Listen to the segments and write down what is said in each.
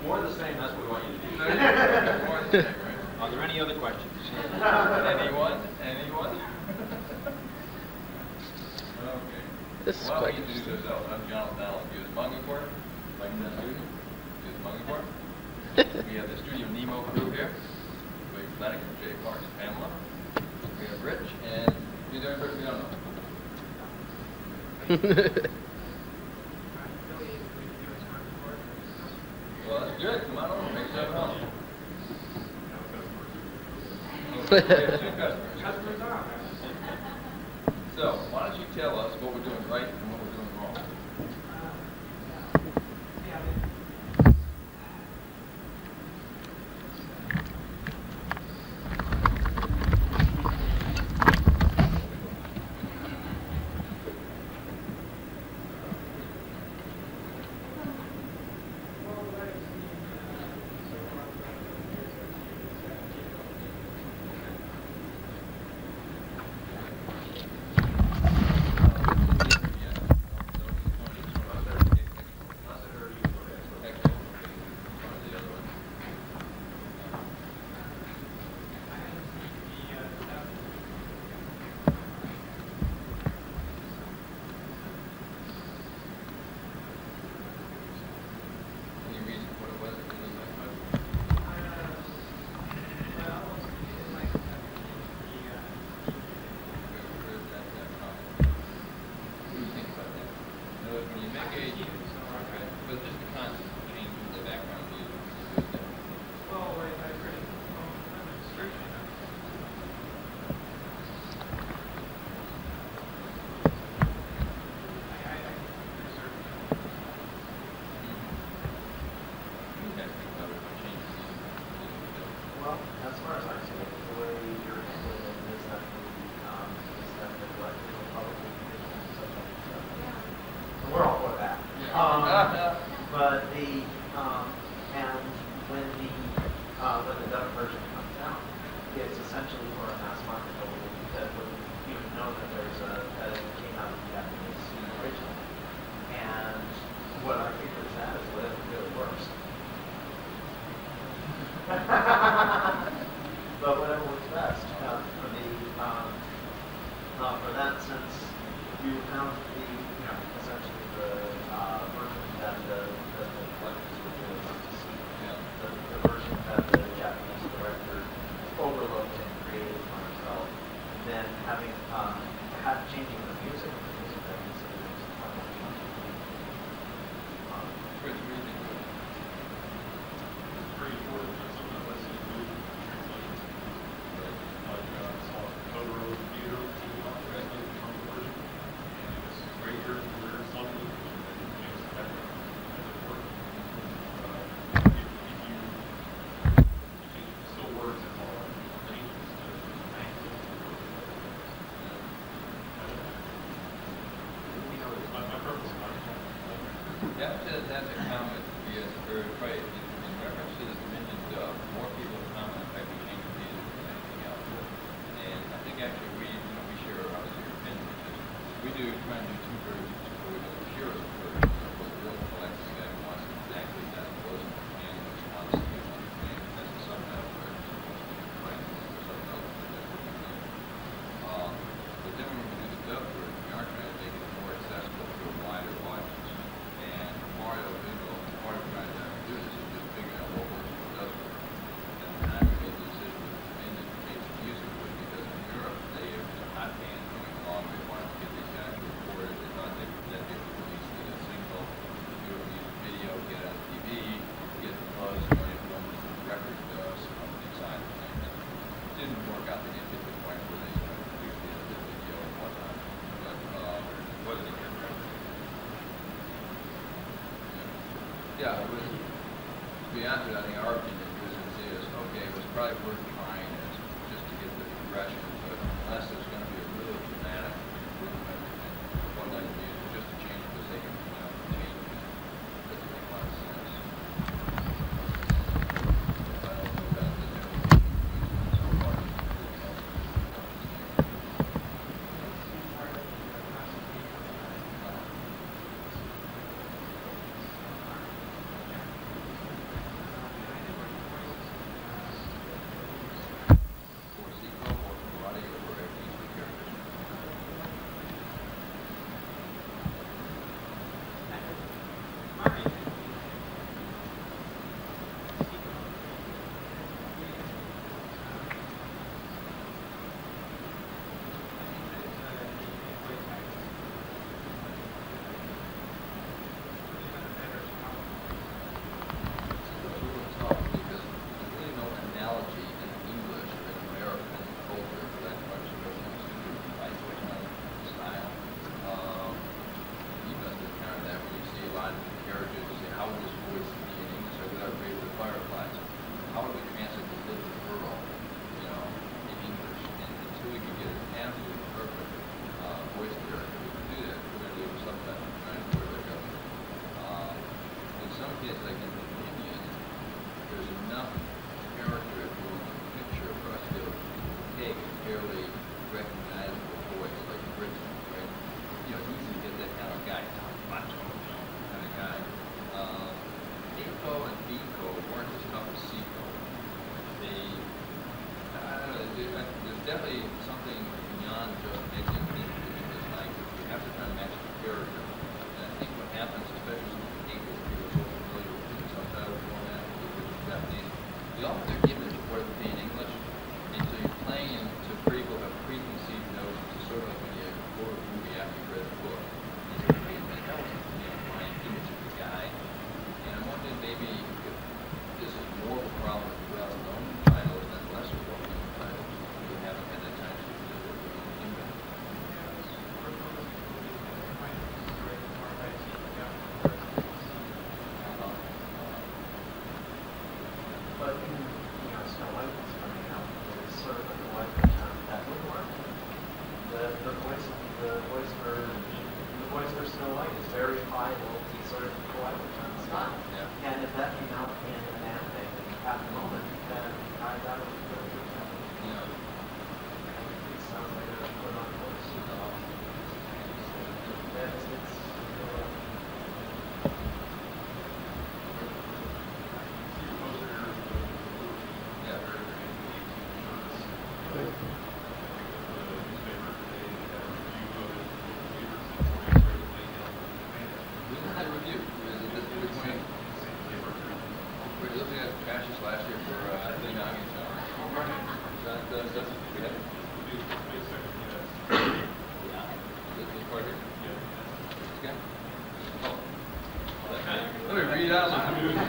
More of the same, that's what we want you to do. More of the same, right? Are there any other questions? Anyone? Anyone? Okay. This is Why quite don't we introduce interesting. ourselves? I'm John O'Donnell, US Manga Corps. Like that student, US Manga Corps. We have the Studio Nemo crew here. Wade Flanagan, Jay Parks, Pamela. We have Rich, and you're the only person we don't know. Well, that's good. Come on over, make yourself at home. Okay, we have two customers. So, why don't you tell us what we're doing right and what we're doing wrong? Any reason what it was? What do you think about that? In other words, when you make a, okay, but just the concept of changing the background music. Well, as far as I'm seeing, the way you're handling it is that the what publicly commissioned such a stuff. And we're all for that. But the and when the dub version comes out, it's essentially for a mass market that wouldn't even know that that it came out of the Japanese original. And what I think is that is whatever really works. But whatever works best for that, since you found essentially the version that the collectors would really want to see, the version that the Japanese director overlooked and created for himself, then changing the music that he's doing is probably Rich, what do you think? Pretty important. That's something I've seen do. Like saw Totoro Theater translated from the version, and it's right here in the rare something and change the background as it works. If you change it still works, it's all changes my purpose is not That's a comment we as very right in reference to the dimensions of more people comment by we change the music than anything else. And I think actually we share obviously your opinion, which is we try and do two versions where we do the purest version of what the real collector guy wants exactly that close to the can which wants to be understand as a subtitle version supposed to be right or subtitle but then when we do the dub version, we are trying to make it more accessible to a wider audience. And part of trying to do this is just figuring out what works and what doesn't work. And we're not going to make the decision in the case of music would, because in Europe they have a hot band going along. They wanted to get these guys recorded. They thought that they could release it as a single, do a music video, get it on TV, get the buzz going, and almost the record company side of things. It didn't work out. They didn't get to the point where they produced the video and whatnot. But wasn't a good record. Yeah, it was, to be honest with you, I think our opinion is, okay, it was probably worth trying just to get the progression, but unless there's going to be a really dramatic improvement in one line of music, just to change it for the sake of, change it, doesn't make a lot of sense. I don't know if that's the difference so far. enough character to a picture for us to take a fairly recognizable voice like Britain, right? You know, easy to get that kind of guy, macho kind of guy. Aco and Eco weren't as tough as Seco. I don't know, there's definitely something beyond just making it in this language. You have to try to match the character. And I think what happens, especially with Eco, people are so familiar with the subtitle format, which is Japanese, they often their image of what it would be in English. And so you're playing into people who have preconceived notions. It's sort of like when you go to a movie after you read a book. You say, wait a minute, that wasn't my image of the guy. And I'm wondering maybe if this is more of a problem with well-known titles than lesser well-known titles who haven't had that time to deal with their own impact. But in, Snow White was coming out, there's sort of a collective term that would work. The voice for Snow White is very high, multi sort of collective term style. Yeah. And if that came out in an anime at the moment, then that would be really good. Yeah. It sounds like a put on voice. It's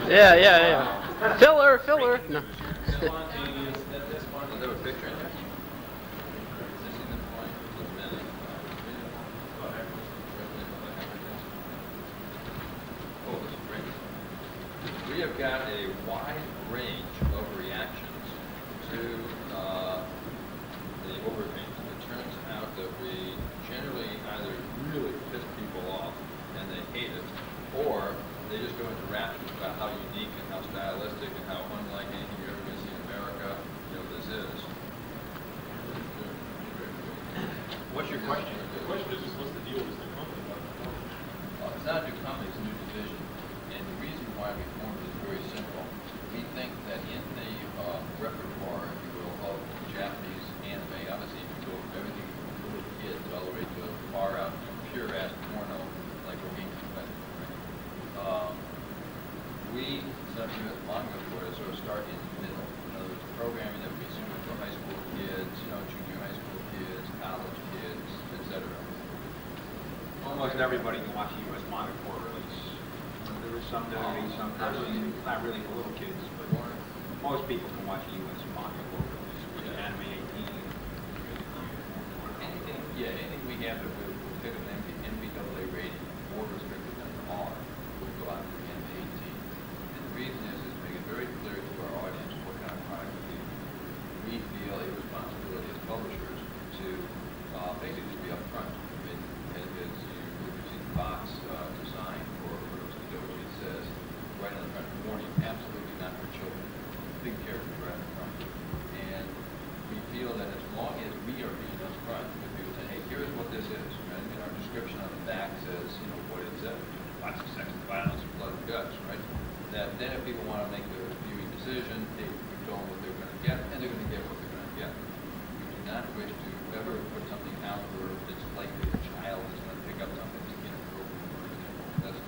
Yeah. Filler. No. Spontaneous, that's Is there a picture in there? Is this in the point? Oh, this is great. We have got a wide range of reactions to the overpaint. It turns out that we generally either really piss people off and they hate it, or they just go into raptures about how unique and how stylistic and how unlike anything you're ever going to see in America, this is. What's your question? The question is just what's the deal with the company about the form? It's not a new company, it's a new division. And the reason why we formed it is very simple. We think that in the repertoire, if you will, of Japanese anime, obviously you can go from everything from little kids all the way to far out pure ass porno, like we're being conventional, right? We, as US Manga Corps, sort of start in the middle. In other words, programming that we assume for high school kids, junior high school kids, college kids, etc. Almost everybody can watch a US Manga Corps release. There is some WWE, some cartoons, not really for little kids, but most people can watch a US Manga Corps release, which is Anime 18. Anything we have that would fit an NBAA rating more restricted than R would go out for Anime 18. And the reason is to make it very clear to our audience what kind of product we feel a responsibility as publishers to basically just be upfront. As you see the box design for Rose Doji, it says right on the front, warning, absolutely not for children. Big characters right in front. And we feel that as long as we are being upfront, if people say, hey, here's what this is, right? And our description on the back says, what it says, lots of sex and violence, blood and guts, right? That then if people want to make their viewing decision, they told them what they're going to get, and they're going to get what they're going to get. We do not wish to ever put something out where it's likely a child is going to pick up something that's inappropriate, for example. That's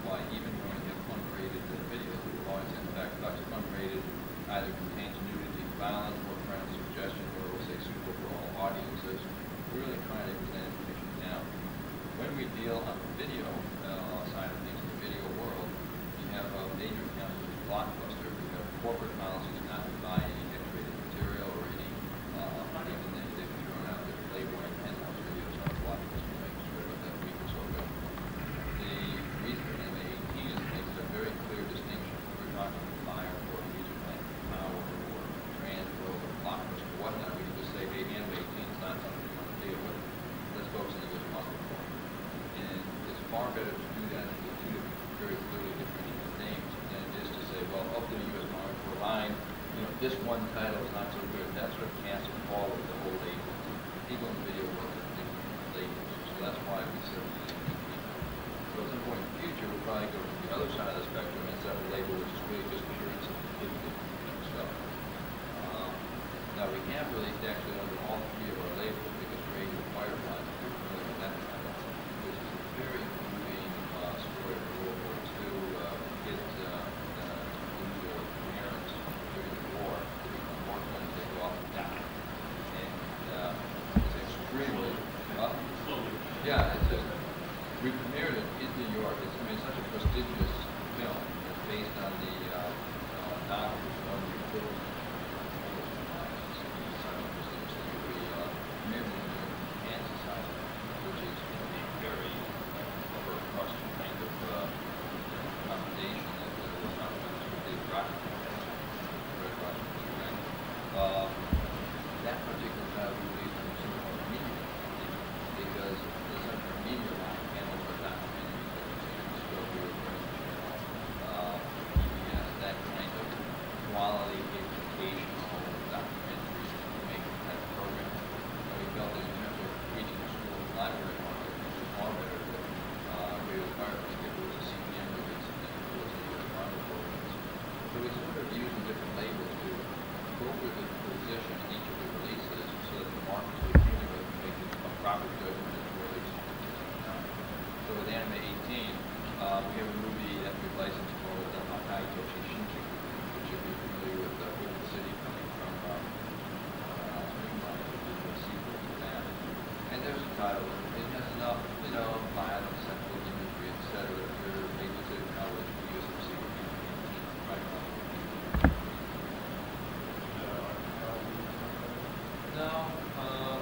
why even when we have unrated videos, we will always, in fact, unrated either contains nudity, violence, or parental suggestion, or we'll say suitable for all audiences. We're really trying to present information now. When we deal on the video side of things, in the video world, we have a major account which is Blockbuster. We have corporate policies not to buy any X-rated material or any, even they've thrown out their Playboy and Penthouse videos on Blockbuster, making sure about that a week or so ago. The reason for Anime 18 is it makes a very clear distinction. We're talking fire or music playing power this one title is not so good. That's what casts a pall with the whole label. People in video work with different labels, so that's why we said we didn't need people. So at some point in the future, we'll probably go to the other side of the spectrum and set a label which is really just pure certificate stuff. Now we have released actually under all three of our labels because Radio Fireflies, if you're familiar with that title, which is a very moving story of World War II. Kids lose their parents during the war. They become orphans, they go off and die. And it's extremely, yeah, we premiered it in New York. It's such a prestigious film. It's based on the novel which won the Equivalent. That particular title we released under some media because the Central Media line handles our documentaries that you see on Discovery, PBS, that kind of quality educational documentaries to make the type of program. And we felt that in terms of reaching the school and library market, which is far better than Radio Fireflies, if it was a CPM release and then it was a US Manga Corps release. So we sort of using different labels to appropriately position each of the releases so that the markets are dealing with make a proper judgment as to whether it's so with Anime 18, we have a movie that we've licensed called Makai Toshi Shinjuku, which if you're familiar with Golden City coming from Springline, would be a sequel to that. And there's a title, it has enough, violence, sexual imagery, etc. that you're able to acknowledge the USMC would be right now. No,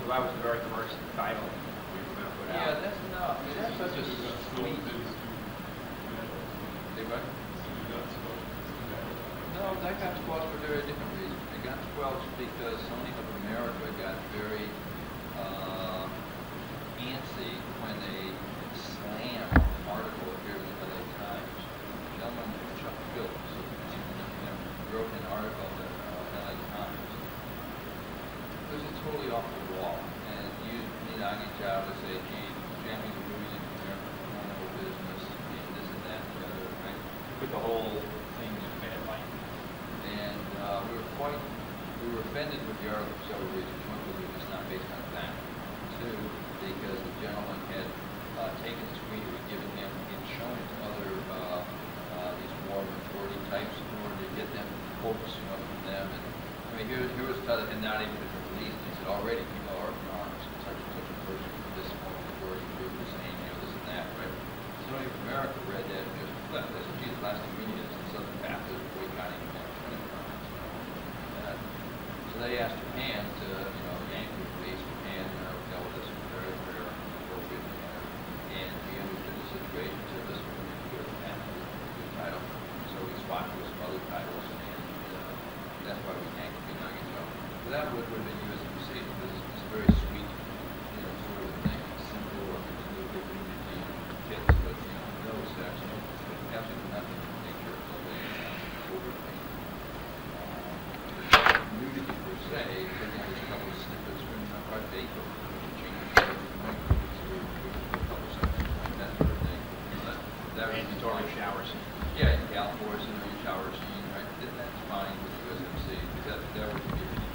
Well, that was the very first title we were going to put out. yeah, that's enough. I mean, that's such a sweet. Say what? No, that got squelched for very different reasons. It got squelched because Sony of America got very antsy when they slammed an article appeared in the LA Times. A gentleman named Chuck Phillips wrote an article in LA Times. It was totally off the wall, and used Minagi Chow to say, gee, jamming the movies in American porno business, and this and that and the other, right? Put the whole thing in a bad light. And we were offended with the article for several reasons. One, because it was not based on fact. Two, because the gentleman had taken the screen we had given him and shown it to other these war majority types in order to get them quotes from them. And I mean, here was a title that had not even been released. He said, already people are in arms, such and such a person from this war majority group is saying, this and that, right? Sony of America read that and just flipped. They said, geez, the last 2 minutes in Southern Baptist boycotting training grounds. So they asked Japan to, yank the release. Japan dealt with this in a very, very appropriate manner. And we understood the situation, so this one we could go back to the title. So we swapped with some other titles, and that's why we yanked Minagi Chow. So that would have been USMC, because it's a very sweet, sort of thing. It's simple, or it's a little bit unity, kids, but, no sex, absolutely nothing in nature of overthink. Nudity per se, but then there's a couple of snippets from our data, change a couple seconds, that sort of thing. That was Mandatory shower scene. yeah, in California, your shower scene, right? That's fine with the USMC, because that would be a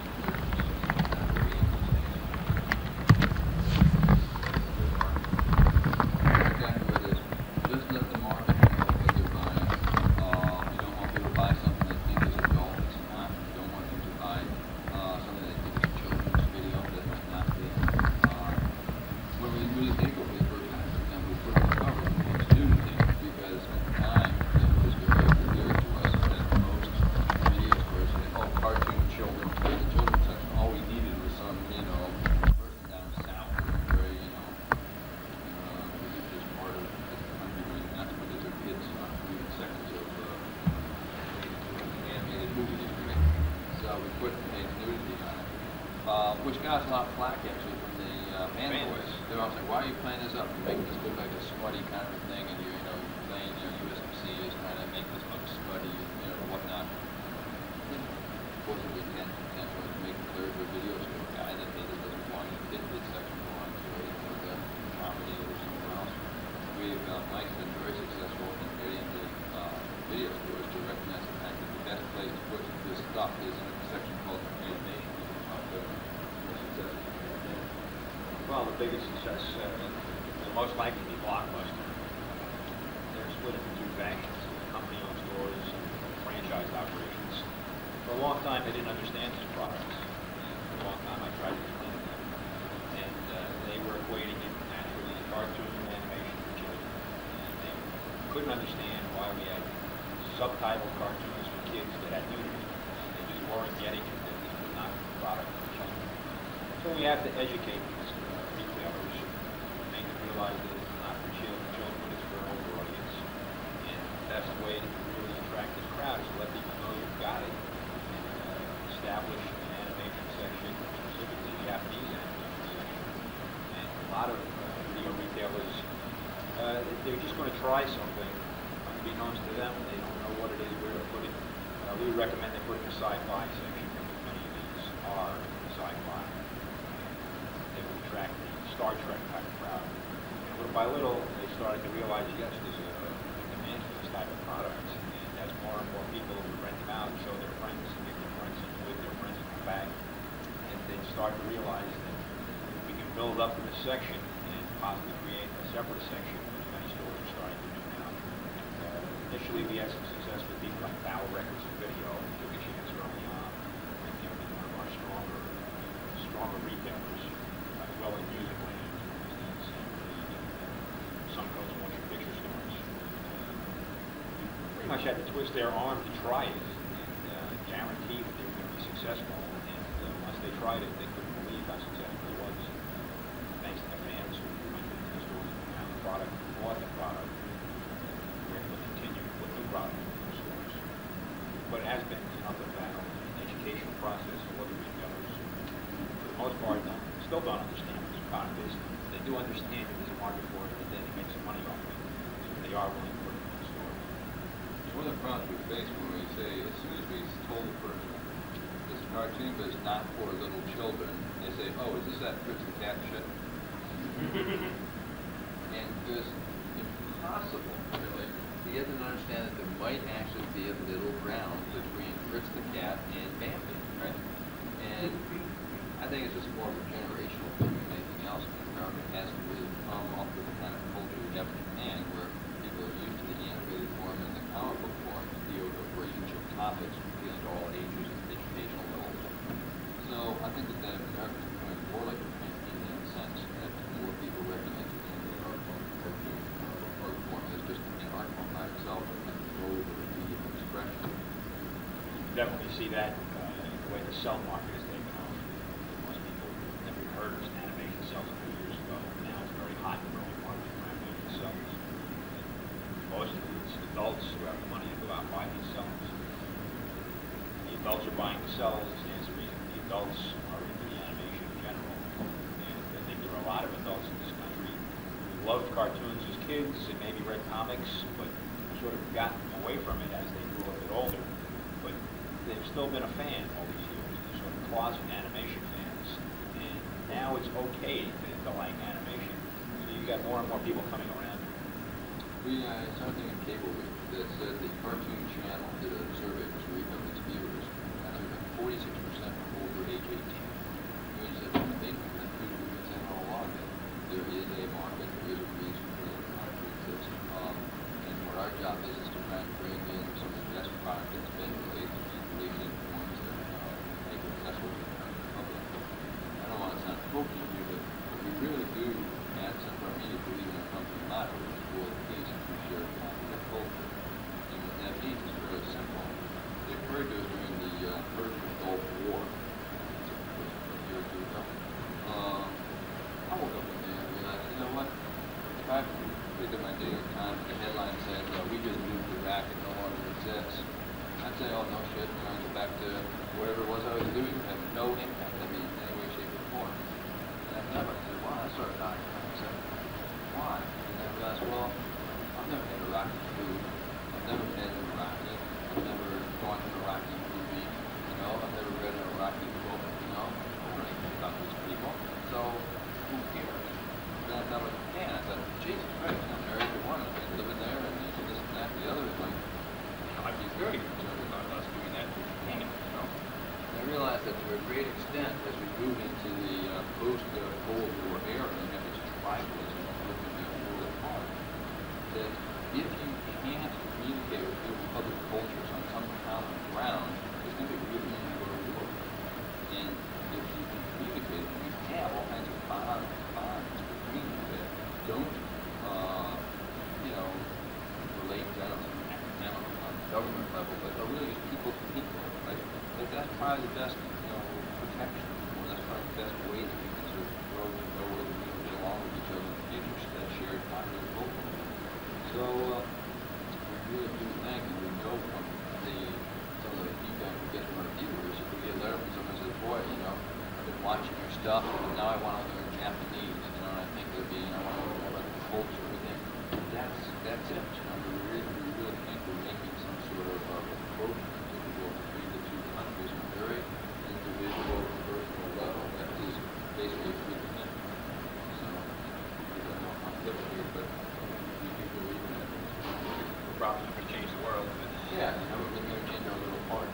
exactly what it is. Just let the market know what they're buying. You don't want people to buy something they think is adult, it's not. You don't want them to buy something they think is children's video that might not be. When we really did go for the first time, for example, we put on the cover it's nudity, because at the time it was very clear to us that most videos were saying, cartoon children, play the children's section. All we needed was some, person down south who was very, religious part of the country, not to put their kids on reading sections of animated movies, right? So we put nudity on it, which got us a lot of flack actually from the fanboys. They're all saying, why are you playing this up? You're making this look like a smutty kind of thing, and you're playing USMC is trying to make this look smutty, whatnot. Wasn't stuff is in a section called animation. Well, the biggest success will most likely be Blockbuster. They're split into two factions, company-owned stores and franchise operations. For a long time, they didn't understand these products. For a long time, I tried to explain them. And they were equating it naturally to cartoon animation for children. And they couldn't understand why we had subtitled cartoons for kids that had nudity. They just weren't getting it, that this was not a product for children. So we have to educate these retailers, make them realize that it's not for children, but it's for an older audience. And that's the way to really attract this crowd, is to let people know you've got it. And establish an animation section, specifically Japanese animation section. And a lot of video retailers, they're just going to try something unbeknownst to them. They don't know what it is, where to put it. We would recommend they put it in the sci-fi section, because many of these are sci-fi. They would attract the Star Trek type of crowd. And little by little, they started to realize, yes, there's a demand for this type of product. And as more and more people would rent them out and show their friends, and get their friends into it, their friends would come back. And they'd start to realize that we can build up in this section and possibly create a separate section, which many stores are starting to do now. Initially, we had some success with people like Battle Records and Video, who took a chance early on. And they're one of our stronger retailers, as well as music brands, for instance, and some coast motion picture stores. Pretty much had to twist their arm to try it and guarantee that they were going to be successful. And once they tried it, they couldn't believe how successful it was. Thanks to the fans who went into the stores and found the product, and bought the product. We're able to continue to put new product in the stores. But it has been an uphill battle, an educational process for other retailers. For the most part, still don't understand what this product is. They do understand that there's a market for it, that they can make some money off it. So they are willing to put it in the store. One of the problems we face when we say, as soon as we told the person, this cartoon is not for little children, they say, oh, is this that Fritz the Cat shit? And it's impossible, really, to get them to understand that there might actually be a middle ground between Fritz the Cat and Bambi, right? And I think it's just more of a generational thing than anything else. America hasn't really come up with the kind of culture we have in Japan, where people are used to the animated form and the comic book form to deal with a range of topics appealing to all ages and educational levels. So I think that America is becoming more like a Japan in that sense, that more people recognize the animated art form as just an art form by itself, and like a mode of medium of expression. You definitely see that in the way the cell market has taken off. Most people never heard of animation cells a few years ago. Now it's very hot and growing market for animation cells. Most of these adults who have the money to go out and buy these cells. The adults are buying the cells, stands to reason the adults are into the animation in general. And I think there are a lot of adults in this country who loved cartoons as kids and maybe read comics, but sort of gotten away from it as they grew a bit older. But they've still been a fan all these years. They're sort of closet animation fans. And now it's okay to like animation. So you got more and more people coming around. We saw something in Cable Week that said the Cartoon Channel did a survey of its viewers, and it was 46% were over age 18. Which is a thing that people have been saying all along, that there is a market, there is a reason for the product to exist. And what our job is to try and bring in some of the best product that's been released and release it in forms that make it accessible to the public. I don't want to sound hokey here, but we really do add some of our media believe in our company motto, which is for the peace and for shared popular culture. And what that means is really simple. It occurred to us during the Persian Gulf War, a year or two ago. I woke up one day and realized, you know what? If I picked up my daily time and the headline said, we just moved Iraq and no longer exists, I'd say, oh, no shit, I'm going to go back to whatever it was I was doing. It had no impact on me in any way, shape, or form. And I thought about it, I said, wow, I started dying. I said, why? And then I realized, well, I've never had Iraqi food. I've never been Iraqi. I've never gone to an Iraqi movie. You know, I've never read an Iraqi book. You know, I don't know anything about these people. So, who cares? And then I thought about Japan. I thought, Jesus Christ, I'm married to one. I've been living there, and this and that and the other. It's like, you know, I'd be very concerned about us doing that to Japan. You know, that to a great extent, as we move into the post-Cold War era and have this tribalism looking at world apart, that if you can't communicate with people from other cultures on some common ground, it's going to be really easy to go to war. And if you can communicate, you have all kinds of bonds between you that don't, relate down to academic on government level, but are really just people to people, right? But that's probably the best, protection, or that's probably the best way that we can sort of grow to know where we can get along with each other in the future, that shared popular culture. So, we really do think, and we know from some of the feedback we get from our viewers, if we get a letter from someone who says, boy, I've been watching your stuff, but now I want to learn Japanese, and I think it'll be, I want to learn more about the culture. We think that's it. We really think we're making some sort of approach to the world between the two countries on a very individual, personal level. That is basically a good thing. So, we don't know how to here, but we do believe in that. We're probably not going to change the world, but Yeah, we're going to change our little part.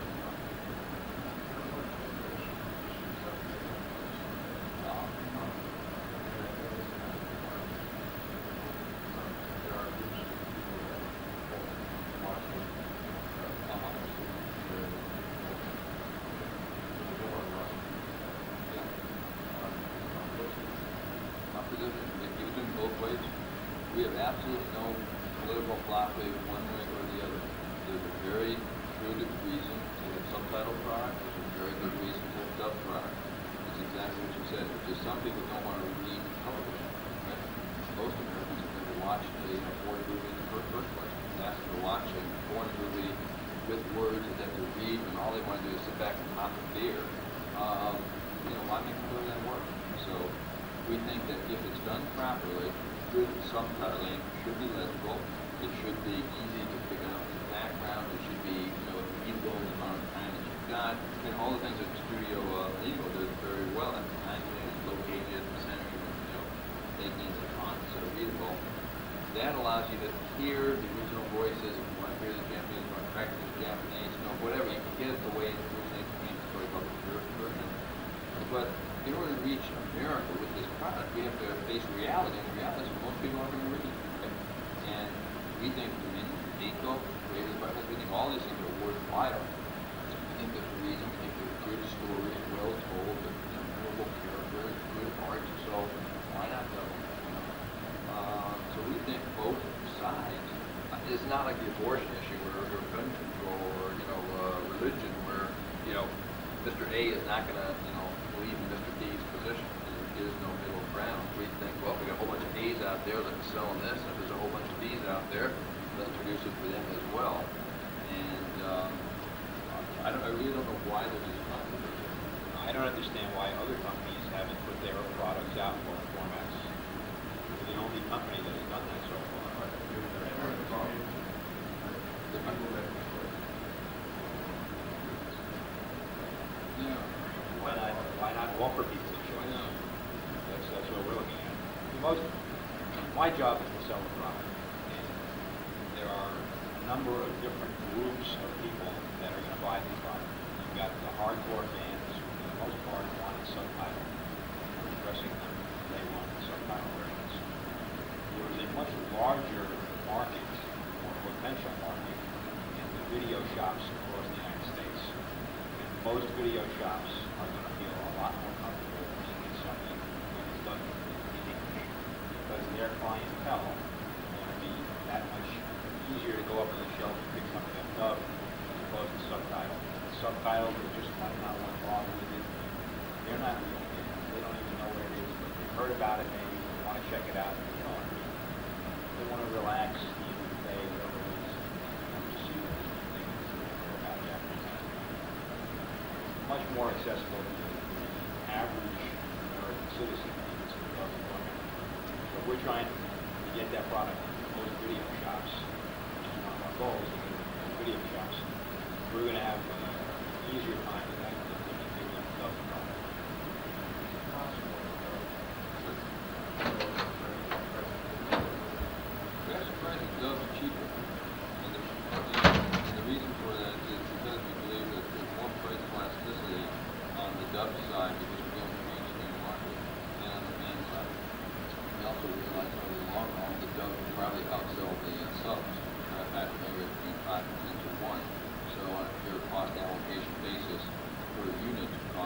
We have absolutely no political blockade one way or the other. There's a very good reason to have subtitle product. There's a very good reason to have dub product. It's exactly what you said. Just some people don't want to read television. Right? Most Americans have never watched a foreign movie in the first place. Ask them to watch a foreign movie with words that they have to read, and all they want to do is sit back and pop a beer. Why make them go to that work? So we think that if it's done properly, good subtitling should be legible. It should be easy to pick up the background. It should be, readable in the amount of time that you've got. And all the things that Studio Legal does very well. That time is located, centered, making the fonts so readable. That allows you to hear the original voices. If you want to hear the Japanese, you want to practice Japanese, whatever. You can get it the way it's originally came to story about the first version. But in order to reach America with this product, we have to face reality, and the reality is most people aren't going to read. Right? And we think Nico, creative department, we think all these things are worthwhile. We think there's a reason, we think there's good stories, well told, with memorable characters, good art, so why not go? So we think both sides. It's not like the abortion issue or gun control or, religion where, Mr. A is not going to, believe in Mr. B's position. There is no middle ground. We think, well, we got a whole bunch of A's out there that are selling this, and if there's a whole bunch of B's out there, let's introduce it for them as well. And I really don't know why there's this controversy. I don't understand why other companies haven't put their products out in both formats. We're the only company that has done that so far. Yeah. Why not offer people a choice? That's what we're looking at. My job is to sell the product. And there are a number of different groups of people that are going to buy the product. You've got the hardcore fans, who for the most part want it subtitled. We're addressing them. They want the subtitle versions. There is a much larger market, or potential market, in the video shops across the United States. And most video shops are going to feel a lot more comfortable making something that is done in English, because their clientele is going to be that much easier to go up on the shelf and pick something up dubbed as opposed to subtitled. The subtitled, they just might not want to bother with it. They're not real fans. They don't even know what it is, but they've heard about it maybe, they want to check it out, they don't want to read it. They want to relax, eat the day, whatever it is, and just see what they think about Japanese. Much more accessible to the average American citizen than it's so we're trying to get that product to most video shops, which is one of our goals, to get it to most video shops. We're going to have an easier time with that than giving them the product. We have some prices those are cheaper. And the reason for that is because we believe that there's more price elasticity on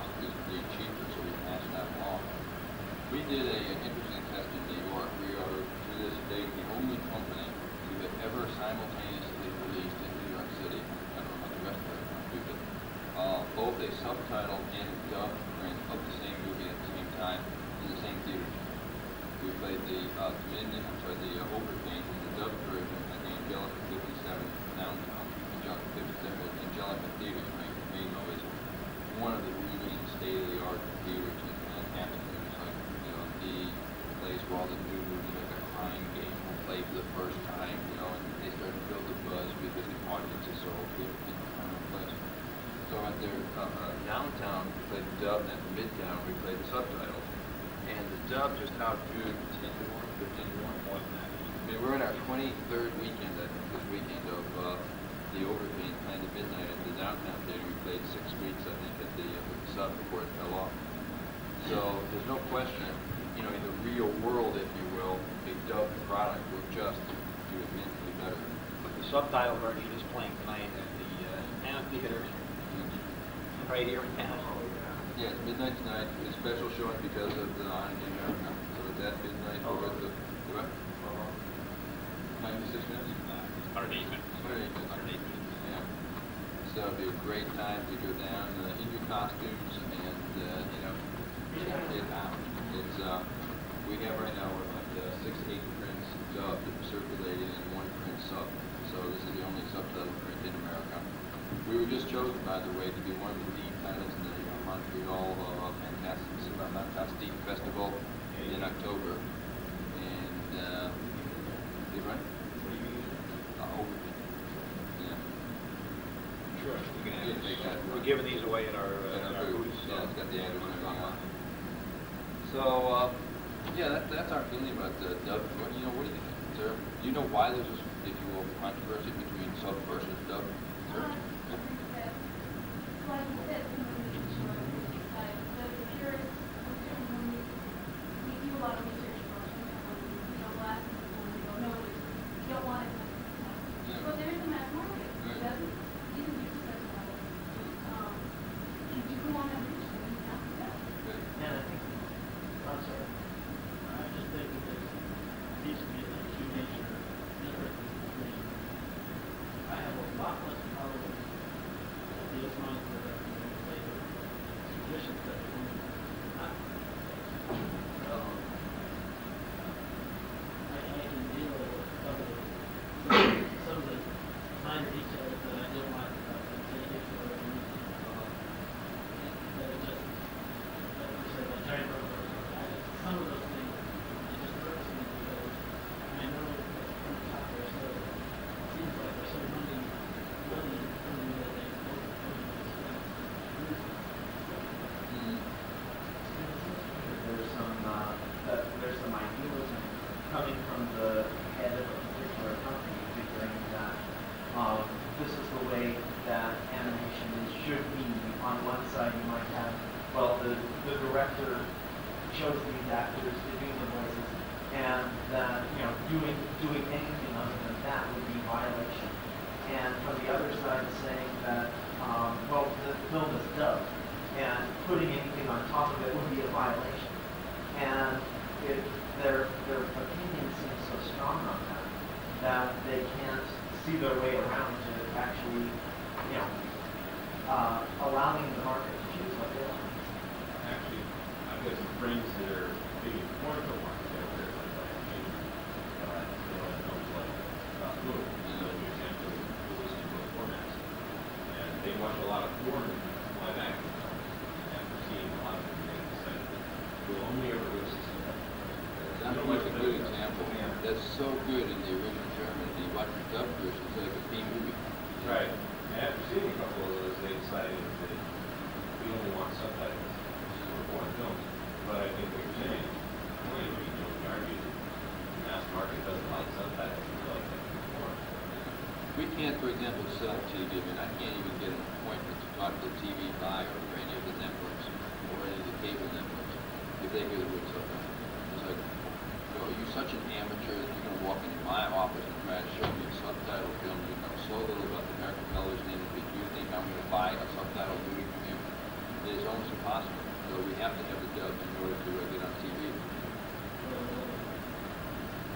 cost is being cheaper, so we pass that along. We did an interesting test in New York. We are, to this date, the only company to have ever simultaneously released in New York City, I don't know about the rest of the country, but both a subtitle and a dubbed print of the same movie at the same time in the same theater. We played the Overpaint in the dubbed version at the Angelica 57 downtown, Angelica Theater in Maine is one of the leading state-of-the-art theaters in Manhattan. It's like, the place where all the new movies, like a Crying Game, will play for the first time, and they start to build the buzz because the audience is so big in the place. So at their downtown, we played the dub, and at Midtown, we played the subtitles. And the dub just outdrew 10 to 1, 15 to 1, more than that. I mean, we're in our 23rd weekend, I think, this weekend of the Overpaint playing at midnight at the downtown theater. We played 6 weeks, I think, at the sub before it fell off. So there's no question, in the real world, if you will, a dubbed product will just do immensely better. The subtitle version is playing tonight at the amphitheater right here in town. Yeah, it's midnight tonight. It's a special showing because of the Anime Expo. So it's at midnight over at the what? 96 minutes? 108 minutes. 108 minutes. Yeah. So it'll be a great time to go down in your costumes and check it out. It's we have right now like 6 to 8 prints dubbed circulating and 1 print sub. So this is the only subtitle print in America. We were just chosen, by the way, to be one of the lead titles in the Montreal Fantastique Festival in October. And you're right? Overpaint. Yeah. Sure. Yeah, We're giving these away at our booths. Yeah, it's got the address and everything on. So, that's our feeling about the dub. What do you think, sir? Do you know why there's this, if you will, controversy between sub versus dub? Sir? Like you said, the purists of certain movies, we do a lot of research for last no, you don't want it. But there is a mass market. It doesn't even use such levels. You go on and reach them, you have to go. And I think, I'm sorry, I'm just thinking that there needs to be like 2 major differences between, I have a lot less problems with the US Manga Corps traditions that we not. So, I can deal with some of the minor details that I don't want to take into our that it just, like you said, like giant robots. Some of those things, it just hurts me because I know that from the top they're so, it seems like they're so money that they there's some idealism coming from the head of a particular company figuring that this is the way that animation should be. On one side you might have, the director shows these actors doing the voices, and that doing anything other than that would be violation. And from the other side saying that the film is dubbed, and putting anything on top of it would be a violation. And their opinion seems so strong on that they can't see their way around to actually, allowing the market to choose what they want. Actually, I've got some friends that are big in porno market out there, like films like thru, an example of released in both formats. And they watch a lot of foreign live action films, and after seeing a lot of them, they decided that we'll only ever go see some of them. That's a good example. That's so good in the original German. You watch the dub version, it's like a B movie. Right. And after seeing a couple of those, they decided that we only want subtitles for foreign films. But I think what you're saying, you don't argue that the mass market doesn't like subtitles, they like them before. We can't, for example, sell TV. I mean, I can't even get an appointment to talk to TV5 or any of the networks or any of the cable networks if they do the word subtitles. It's like, you're such an amateur that you're going to walk into my office and try to show me a subtitle film. You know so little about the American television industry. Do you think I'm going to buy a subtitle movie from you? It is almost impossible. So we have to have the dub in order to get on TV.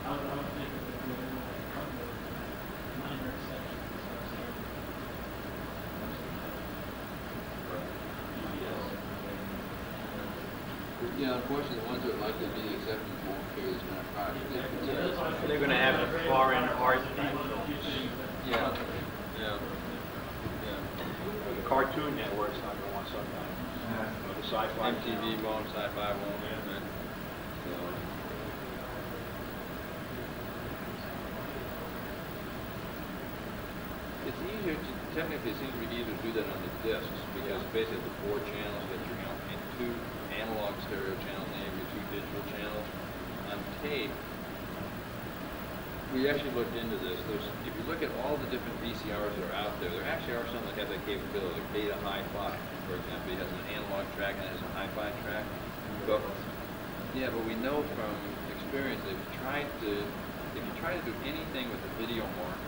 I would think it would be a couple of minor exceptions. Yeah, unfortunately, the ones that are likely to be the exceptions won't carry this kind of product. They're going to have foreign art. Yeah. The Cartoon Network's not going to want sometimes. The sci-fi. MTV won't, sci-fi won't. Right? So. It's easier to, technically it seems to be easier to do that on the discs because basically the 4 channels that you're, and 2 analog stereo channels and your 2 digital channels. On tape, we actually looked into this. If you look at all the different VCRs that are out there, there actually are some that have that capability. Beta Hi-Fi, for example, it has an analog track and it has a Hi-Fi track. But we know from experience that if you try to do anything with the video market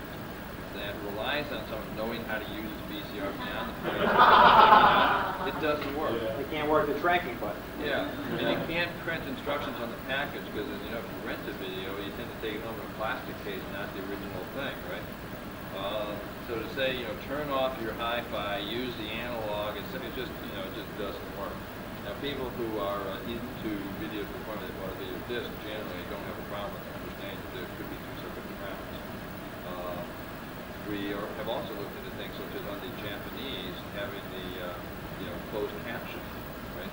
that relies on someone knowing how to use his VCR beyond the point, it doesn't work. They can't work the tracking button. Yeah, and you can't print instructions on the package because, if you rent a video, you tend to take it home in a plastic case, not the original thing, right? So to say, turn off your hi-fi, use the analog, it just doesn't work. Now, people who are into video performance, that want a video disc, generally don't have a problem with understanding that there could be 2 separate tracks. We have also looked into things such as on the Japanese having the closed caption, right?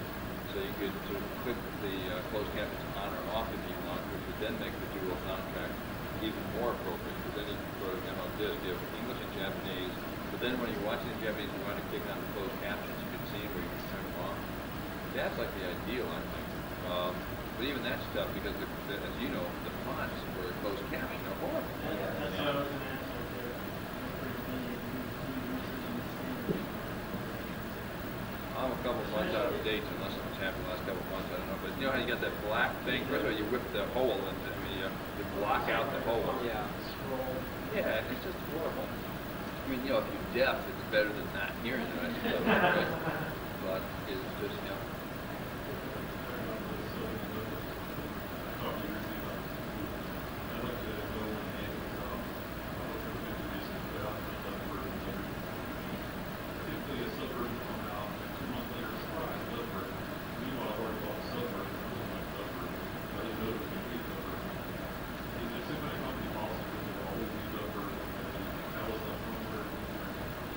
So you could sort of click the closed captions on or off if you want, which would then make the dual soundtrack even more appropriate. Because then you can put it on disc, you have English and Japanese, but then when you're watching in Japanese, you want to click on the closed captions, you can see them where you can turn them off. That's like the ideal, I think. But even that's tough because, as you know, the fonts for the closed caption are horrible. That's what I was going to ask. I'm a couple months out of date, unless something's happened the last couple of months, I don't know. But you know how you got that black thing? First of all, you whip the hole, and you block out the hole. Yeah. Yeah, it's just horrible. I mean, if you're deaf, it's better than not hearing it, I suppose, right? But it's just,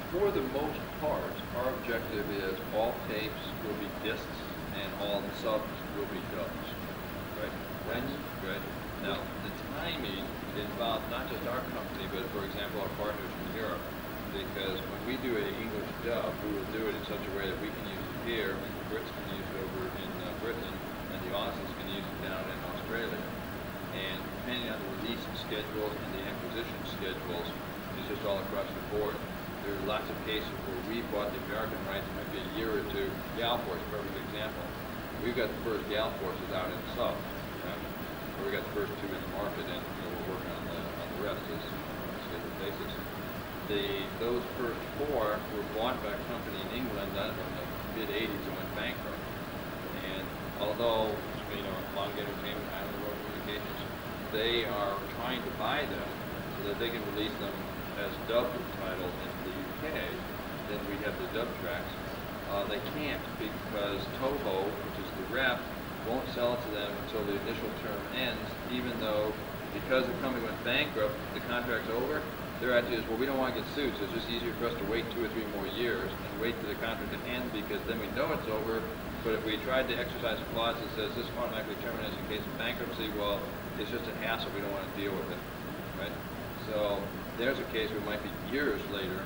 For the most part, our objective is all tapes will be discs and all subs will be dubs. Right? That's good. Now, the timing involves not just our company, but for example, our partners from Europe. Because when we do an English dub, we will do it in such a way that we can use it here, and the Brits can use it over in Britain, and the Aussies can use it down in Australia. And depending on the release schedules and the acquisition schedules, it's just all across the board. There are lots of cases where we bought the American rights maybe a year or 2. Gal Force, perfect example. We've got the first Gal Forces out in the South. We got the first 2 in the market, and we're working on the rest as on a scheduled basis. Those first 4 were bought by a company in England in the mid-'80s and went bankrupt. And although Long Entertainment, Island Road Communications, they are trying to buy them so that they can release them as dubbed titles in the UK, then we have the dub tracks. They can't because Toho, which is the rep, won't sell it to them until the initial term ends, even though, because the company went bankrupt, the contract's over. Their idea is, well, we don't want to get sued, so it's just easier for us to wait 2 or 3 more years and wait for the contract to end, because then we know it's over. But if we tried to exercise a clause that says this automatically terminates in case of bankruptcy, well, it's just a hassle. We don't want to deal with it, right? So there's a case where it might be years later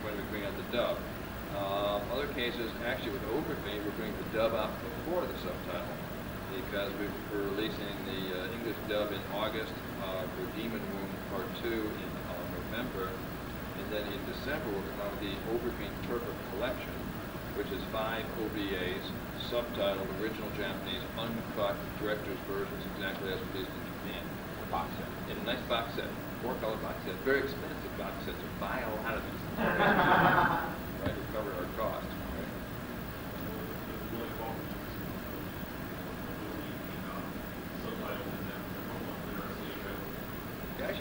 when we bring out the dub. Other cases, actually with Overfame, we're bringing the dub out before the subtitle, because we're releasing the English dub in August for Demon Wound Part 2 in November, and then in December we'll come out with the Overfame Turbo Collection, which is 5 OVAs, subtitled, original Japanese, uncut director's versions, exactly as released in Japan. Box set. In a nice box set. 4-color box set. Very expensive box set to buy a lot of these. Right, to cover our costs. Right?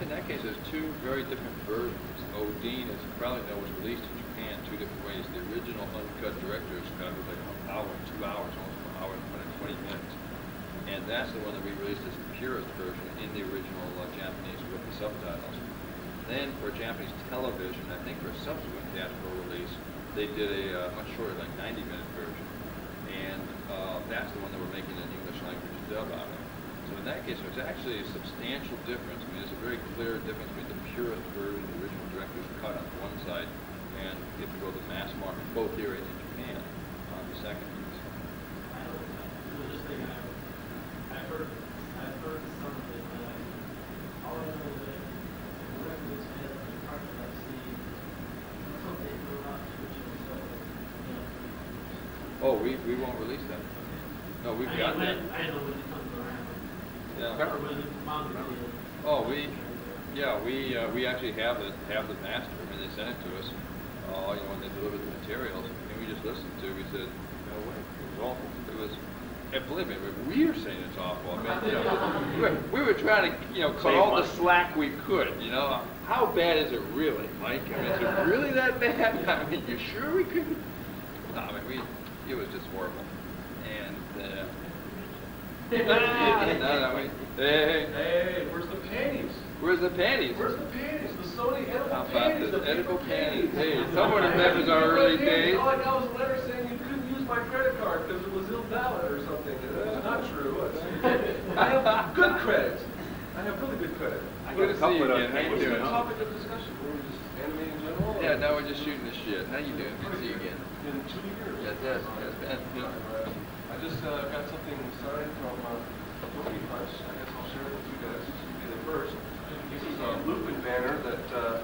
actually, in that case, there's two very different versions. Odin, as you probably know, was released in Japan two different ways. The original uncut director's cut was like an hour, 2 hours, almost an hour and 20 minutes. And that's the one that we released as the purest version in the original Japanese with the subtitles. Then for Japanese television, I think for a subsequent theatrical release, they did a much shorter, like 90-minute version. And that's the one that we're making an English language dub out of. So in that case, there's actually a substantial difference. I mean, there's a very clear difference between the purest version, the original director's cut on one side, and if you go to the mass market, both here and in Japan, on the second piece. I was just thinking, I've heard some of it, but all I know is that the record is hit, the part that I see, something will not switch it, so, you know. Oh, we won't release that. No, we've got that. I know when it comes around. Yeah. Or when the manga video. Oh, we actually have the master. I mean, they sent it to us. You know, when they delivered the materials, and we just listened to it. We said, no way, it was awful. It was. And believe me, we were saying it's awful. I mean, you know, we were trying to, you know, cut all the slack we could. You know, how bad is it really, Mike? I mean, is it really that bad? I mean, you sure we couldn't? No, I mean, it was just horrible. And. No, wait. Hey, where's the panties? Where's the panties? Where's the panties? The Sony edible How about panties. the edible panties? Hey, Hey, someone remembers our early days. All I got was a letter saying you couldn't use my credit card because it was invalid or something. That's not true. I have good credit. I have really good credit. Good to see you again. How you What's the doing? topic of discussion? Were we just anime in general? Yeah, now we're just shooting the shit. How you doing? Good to see you again. In 2 years. Yes, it's been. I just got something signed from Tony Punch. I guess I'll share it with you guys. This will be the first. This is a Lupin banner that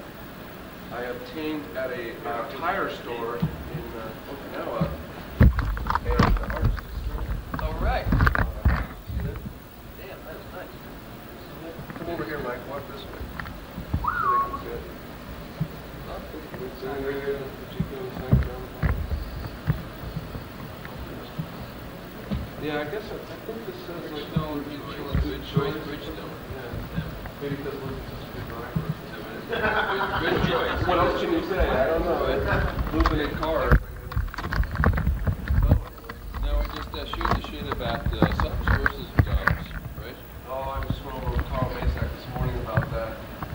I obtained at a tire store in Okinawa. And the artist is All right. Damn, that's nice. Come over here, Mike. Walk this way. So they can see it. It's in there. Yeah, I guess I think this says like Bridgestone, good choice, Bridgestone. Yeah. Maybe because Luke's such a good driver. Good choice. What else can you say? I don't know. Lupin and car. Now we're just shooting the shit about subs versus dubs, right? Oh, I was scrolling with Carl Masak this morning about that.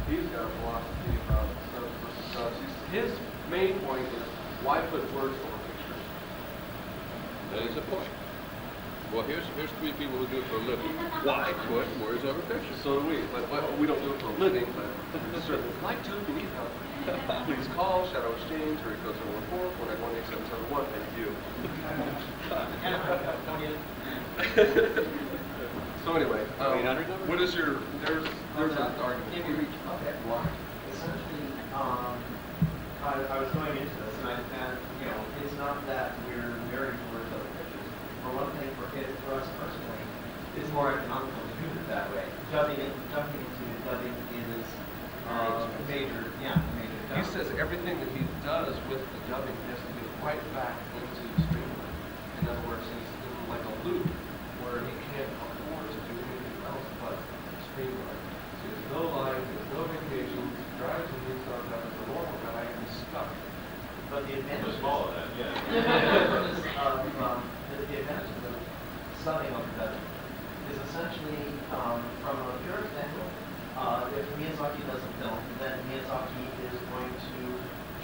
He's got a philosophy about subs versus subs. His main point is why put words over pictures? That is a point. Well, here's 3 people who do it for a living. Why put words over pictures? So do we. But we don't do it for a living, but we certainly like to. We need help. Please call Shadow Exchange, or code 714-491-8771. Thank you. So anyway, what is your? There's an argument. Okay, well, essentially, I was going into this, and you know, it's not that we're married towards other pictures. For one thing, for us personally, it's more economical to do it that way. Jumping into dubbing is major. He says everything that he does with the dubbing has to get right back into Streamline. In other words, he's in like a loop where he can't afford to do anything else but Streamline. So he has no life, he has no vacations, he drives and he's not as a normal guy, and he's stuck. But the advantage Follow that, yeah. the advantage of the subbing of the dubbing is essentially from a purist angle. If Miyazaki does a film, then Miyazaki is going to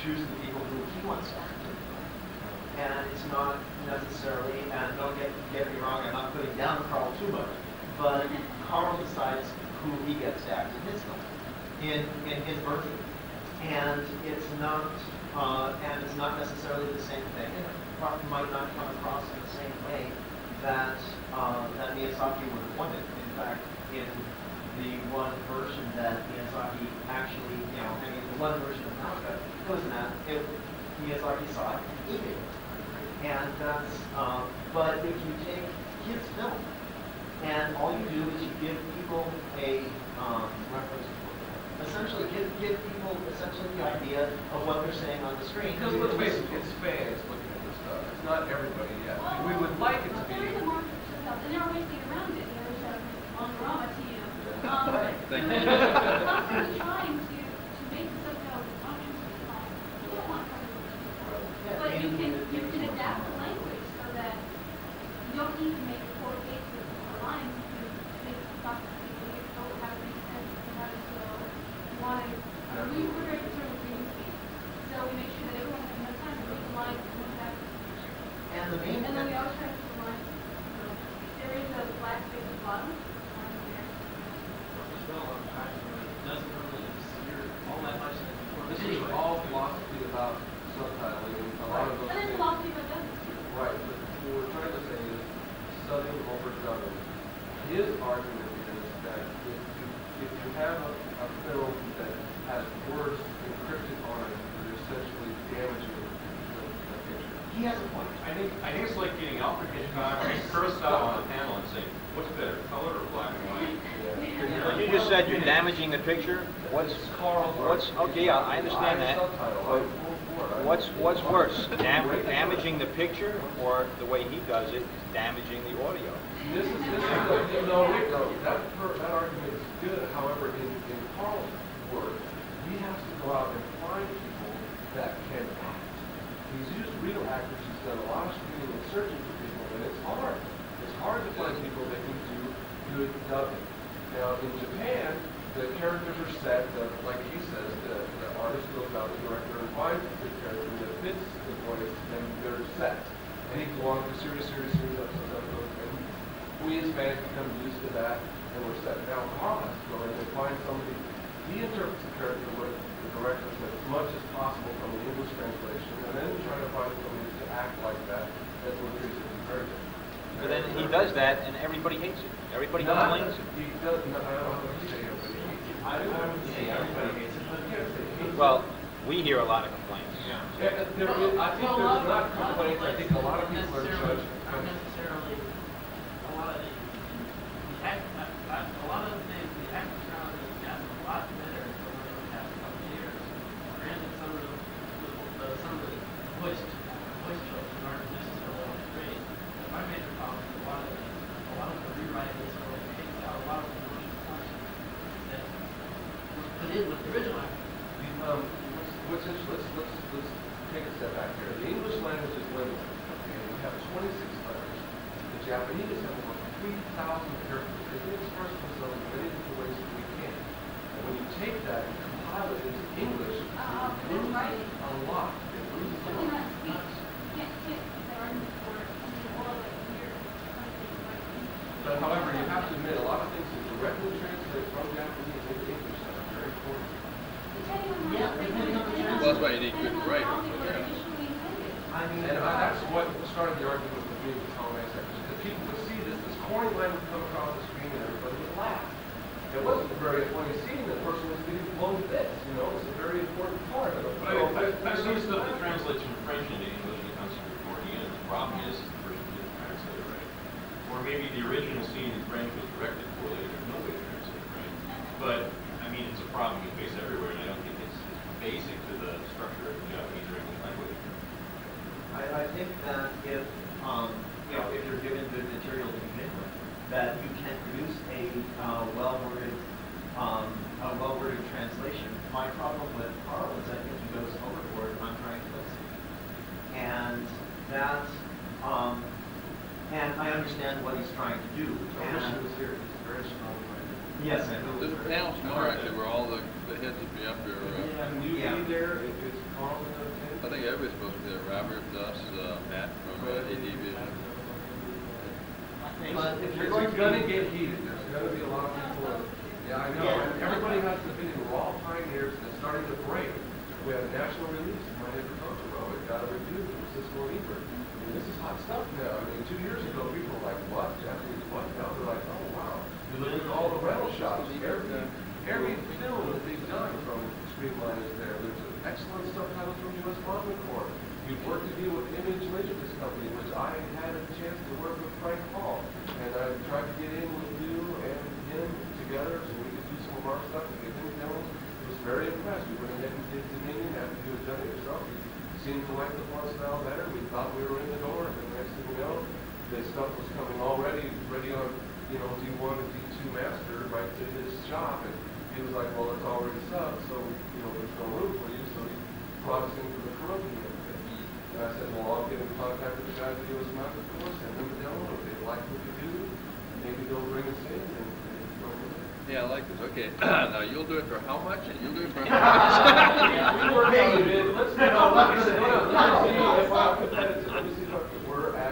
choose the people who he wants to act in the film. And it's not necessarily, and don't get me wrong, I'm not putting down Carl too much, but Carl decides who he gets to act in his film, in his version. And it's not necessarily the same thing, and it might not come across in the same way that Miyazaki would have wanted. In fact, in the one version that Miyazaki actually, the one version of Nautica, it was not, Miyazaki saw it, he did. And that's, but if you take his film, and all you do is you give people a reference, essentially give people essentially the idea of what they're saying on the screen. Because let's face it, it's fans looking at this stuff. It's not everybody yet. We would like it to be. There is a market for stuff, and there are ways to get around it. There's Mangorama to you. Thank you. And the main And then we always try to keep in mind, there is a black space at the bottom. Doesn't really obscure all that much. This is all philosophy about subtitling, and a lot of those And there's things. philosophy that doesn't. Right, but what we're trying to say is subbing over dubbing. His argument is that if you have a film that has words encrypted on it, you're essentially damaging the picture. He has a point. I think it's like getting Alfred Hitchcock and Kurosawa on a panel and saying, what's better, color or black and white? When you just said you're damaging the picture, okay, I understand that. What's worse, damaging the picture, or the way he does it, damaging the audio? That argument is good. However, in Carl's work, he has to go out and find people that can act. He's used real actors. He's done a lot of screening and searching for people, and it's hard. It's hard to find people that can do good dubbing. Now, in Japan, the characters are set, like he says, the artist goes out, the director, and finds the character that fits the voice, and they're set. And he go on for series episodes, and we as fans become used to that, and we're set. Now, Carl has to go in and find somebody. He interprets the character with the director said as much as possible from the English translation, and then try to find somebody to act like that. That's what makes it very different. But then he does that, and everybody hates it. Everybody complains. He does. I don't know what you say, but I wouldn't say everybody hates it, but yes, Well, we hear a lot of complaints. I think there's not complaints. I think a lot of people are judged. Not necessarily a lot of a lot of the things the acting talent has gotten a lot better over the past couple of years. Granted, some of the voice choices aren't necessarily always great. But my major problem is a lot of the rewriting sort of takes out a lot of the emotional content that was put in with the original acting. Let's take a step back here. The English language is limited. Okay, we have 26 letters. The Japanese have over 3,000 characters. They can express themselves in many different ways that we can. And when you take that and compile it into English, it loses a lot. It loses a lot. But however, you have to admit, a lot of things that directly translate from Japanese into English are very important. Well, that's why you need good writing. And that's what started the argument with me with Tom Mason. Because people would see this corny line would come across the screen and everybody would laugh. It wasn't a very funny scene. The person was getting blown to bits. You know, it's a very important part of it. But I've seen stuff that translates from French into English and becomes super corny, and the problem is the person didn't translate it right. Or maybe the original scene in French was directed poorly, and there's no way to translate it right. But, I mean, it's a problem you face everywhere, and I don't think it's basic to the structure of the Japanese or English language. I think that if if you're given good material to begin with, that you can produce a well-worded translation. My problem with Carl is I think he goes overboard on trying to fix it, and that and I understand what he's trying to do. I wish he was here. He's a very strong writer. Yes, I know. There's a panel tomorrow actually where all the heads will be up there. Can you be there if it's Carl in the I think everybody's supposed to be there. Robert, us, Matt from ADV. But if you're It's going to get heated. There's going to be a lot of people. Yeah, I know. Yeah. Everybody has to be. We're all pioneers. It's starting to break. We had a national release. My neighbor talked about it. Got a review from Cisco Ebert. I mean, this is hot stuff now. I mean, 2 years ago, people were like, what? Japanese what? Now they're like, oh, wow. You look at all the rental shops. Every film that they've done from Streamline is there. There's excellent subtitles from US Manga Corps. We've worked to deal with Image Legends Company, which I had a chance to work with Frank Hall. And I tried to get in with you and him together so we could do some of our stuff and get him films. He was very impressed. We went ahead and did Dominion after you had done it yourself. You seemed to like the font style better. We thought we were in the door, and the next thing you know, the stuff was coming already ready on, D1 and D2 master right to his shop. And he was like, well, it's already subbed, so, there's no room for you. So he brought us into the Caribbean. And I said, well, I'll get in contact with the guys at US Manga Corps, send them a demo. If they like what we do, maybe they'll bring us in and go with it. Yeah, I like this. Okay, now you'll do it for how much? And you'll do it for how We worked on it. Let's see if I'm competitive. Let me see if we're at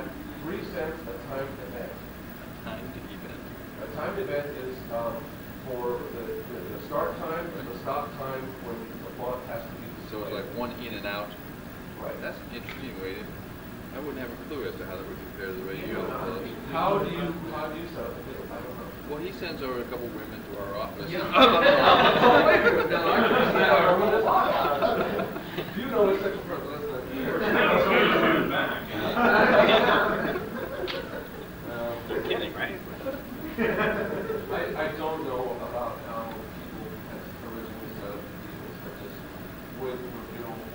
wouldn't have a clue as to how that would compare to the way you do it. How do you set up the deal? I don't know. Well, he sends over a couple women to our office. Oh, wait a minute, now, I understand how I want to talk. You know it's such a privilege. You're kidding, right? I don't know about how people had originally set up the deals. I just would,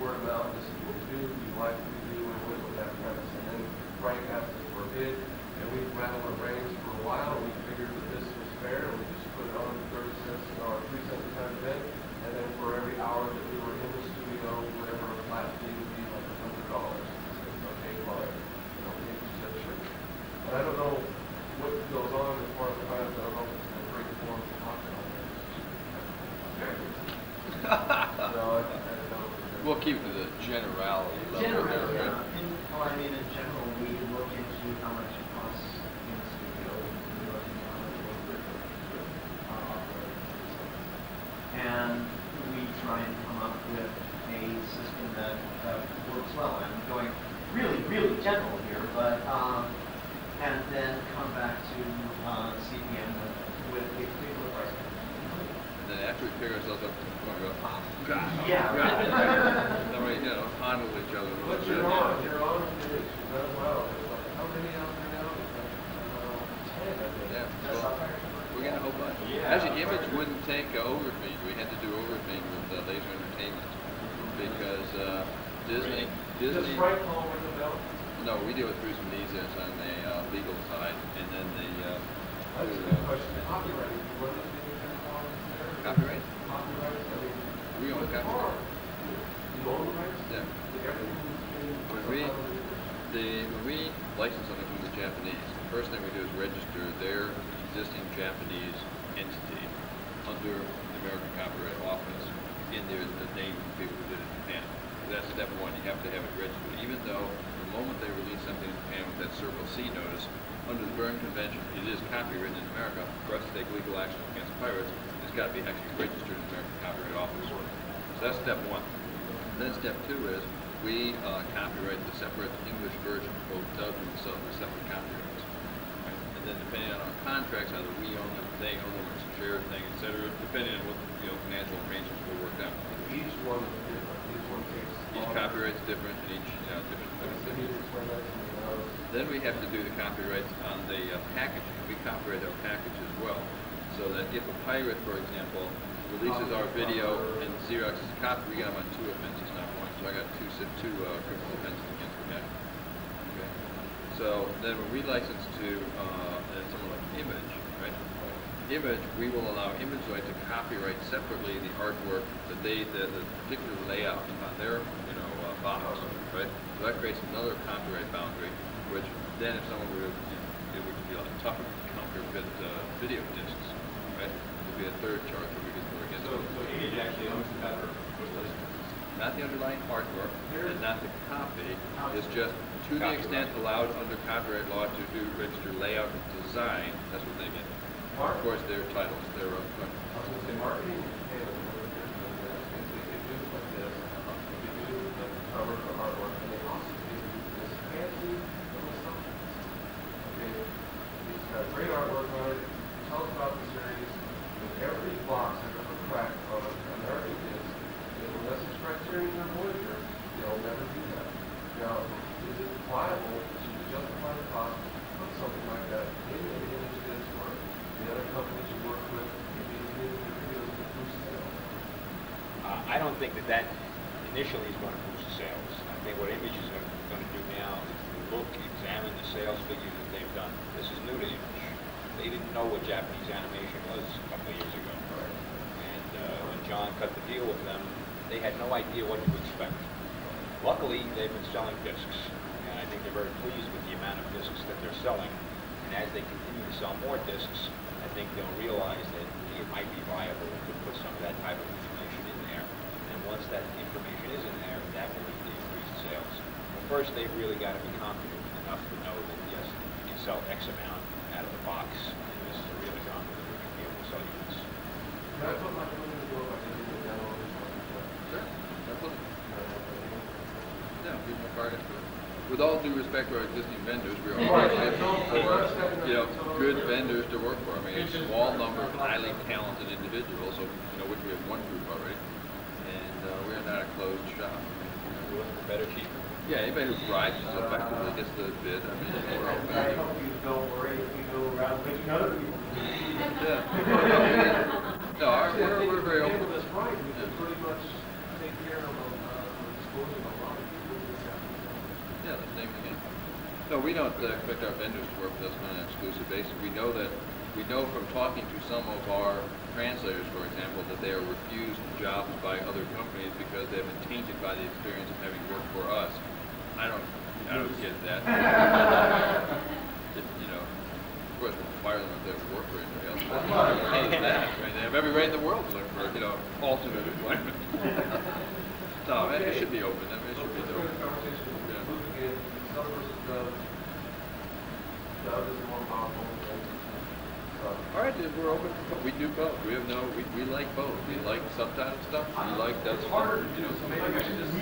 word of mouth, this is what we do, you like what we do, and went with that premise. And then Frank asked us for a bid, and we rattled our brains for a while, and we figured that this was fair, and we just put it on 30 cents or 3 cents a time bid, and then for every hour that we were in the studio, whatever a flat fee would be, like $100. Okay, fine. We said sure. But I don't know what goes on as far as the finance. I don't know if it's in a great form to talk about this. No, I don't know. We'll keep it to the generality level. Generally, there, yeah. right? Well, I mean, in general, we look into how much it costs in the studio, we look into how much it operates, and we try and come up with a system that works well. I'm going really, really general here, but and then come back to CPM with a particular price. And then after we figure ourselves up to the point, we go, oh, God. Yeah. Then we, fondle each other a little But bit. you're on page. You've done well. It's like, how many out there now? It's like, 10, I think. Yeah. That's Well, not fair. we're getting a whole bunch. Yeah. Actually, Image wouldn't take overfeed. We had to do overfeed with Laser Entertainment because Disney. Does Frank Hall ring a bell? No, we deal with through some visas on the legal side, and then the That's a good question. Copyright. What is being there? copyright. Copyright. I mean, We own it's copyright. hard. You own the rights? Yeah. Everything's being. When we license something from the Japanese, the first thing we do is register their existing Japanese entity under the American Copyright Office in the name of the people who did it in Japan. That's step one. You have to have it registered, even though the moment they release something in Japan with that Circle C notice, under the Berne Convention, it is copywritten in America. For us to take legal action against pirates, it's got to be actually registered in the American Copyright Office. So that's step one. Then step two is we copyright the separate English version, both dubbed and subbed, the separate copyrights. Right? And then depending on our contracts, either we own them, they own them, it's a shared thing, etc. Depending on what financial arrangements will work out. Each one is different. Each one takes. Each copyright's different, and each different. Can you explain that to me? Then we have to do the copyrights on the packaging. We copyright our package as well. So that if a pirate, for example, releases our video and Xerox is a copy, we got them on 2 offenses, not 1. So I got two criminal offenses against the guy. Okay. So then when we license to someone like Image, right? Image, we will allow ImageLite to copyright separately the artwork that the particular layout on their box, right? So that creates another copyright boundary, which then if someone were to, it would be like tougher counterfeit video discs, right? It would be a third charge that we could put against So it. Image actually owns the cover. Not the underlying artwork, and not the copy. It's just to the extent allowed under copyright law to do register layout and design. That's what they get. Of course, their titles, their own. I was going to say, marketing is a little different than this. They do it like this. They do the cover for artwork, and they also do this fancy little supplements. Okay, it's got great artwork on it. It tells about the series. With every box, there's a crack on an American disc. Unless it's Criterion or Voyager, they'll never do that. Now, is it viable to justify the cost to put something like that in an image disc or the other companies you work with, maybe in your videos to boost sales? I don't think that initially is going to boost sales. I think what Image is going to do now is examine the sales figures that they've done. This is new to Image. They didn't know what Japanese animation was a couple of years ago. And when John cut the deal with them, they had no idea what to expect. Luckily, they've been selling discs, and I think they're very pleased with the amount of discs that they're selling. And as they continue to sell more discs, I think they'll realize that it might be viable to put some of that type of information in there. And once that information is in there, that will lead to increased sales. But first, they've really got to be confident enough to know that, yes, you can sell X amount out of the box, and this is a real genre that we're going to be able to sell you this. Can I put my foot in the door by getting the demo of this one? Sure. Definitely. Yeah, give them a card into it. with all due respect to our existing vendors, we are always looking for, good vendors to work for. I mean, a small number of highly talented individuals, of which we have one group already, and we are not a closed shop. We're looking for better, cheaper. Yeah, anybody who prices effectively gets the bid. I mean, we're open. I hope you don't worry if you go around making other people. Yeah. No, we're very open. That's right, we can pretty much take care of disposing of a lot of people in this area. Yeah, the same thing. No, we don't expect our vendors to work with us on an exclusive basis. We know from talking to some of our translators, for example, that they are refused jobs by other companies because they've been tainted by the experience of having worked for us. I don't get that. Of course, we'll fire them if they have work for anybody else. They have every right in the world to look for, alternate employment. No, it should be open. I mean, it should be open. All right, then we're open. We do both. We like both. We like subtitle stuff. We like that stuff. Maybe I should just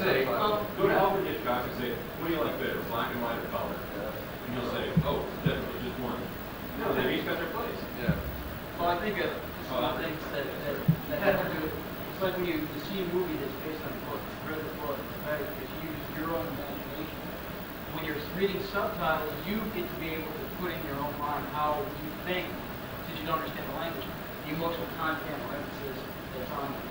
say, go to Albert Hitchcock and say, what do you like better, black and white or color? And you'll say, oh, definitely just one. No, they each got their place. Yeah. Well, I think some things that have to do, it's like when you see a movie that's based on a book, read the book, right, because you use your own imagination. When you're reading subtitles, you get to be able to put in your own mind how you think, since you don't understand the language, the emotional content or emphasis that's on it.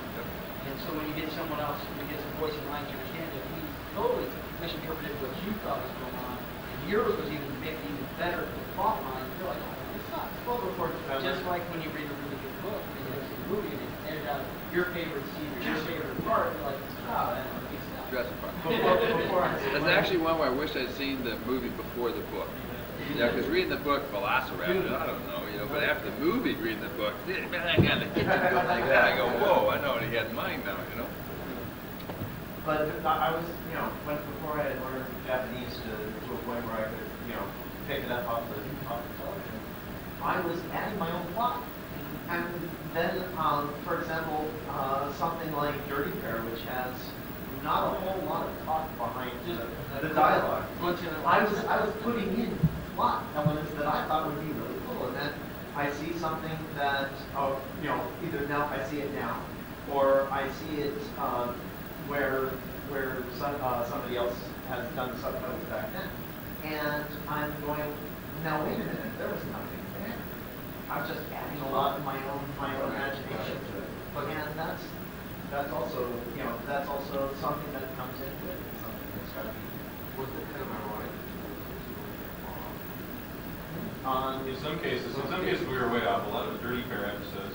And so when you get someone else who gets a voice and language to understand it, he totally misinterpreted what you thought was going on, and yours was maybe even better than the plot line. You're like, oh, it's not. It's well before just like when you read a really good book, and you see a movie and it ended out your favorite scene or your favorite part, you're like, oh, that makes sense. Jurassic Park. Before That's actually one where I wish I'd seen the movie before the book. Yeah, because reading the book, Velociraptor, I don't know, but after the movie, reading the book, man, that guy in the kitchen going like that, I go, whoa, I know what he had in mind now, But I was, before I had learned Japanese to a point where I could, pick it up off the television, I was adding my own plot. And then, for example, something like Dirty Pair, which has not a whole lot of talk behind the dialogue. I was putting in plot elements that I thought would be really cool, and then I see something that, either now I see it now, or I see it where somebody else has done the subtitles back then, and I'm going, now wait a minute, there was nothing there. I was just adding a lot of my own imagination to it. And that's also something that comes into it. It's something that's got to be. What's the kind of ironic? In some cases we were way off. A lot of the Dirty Pair episodes,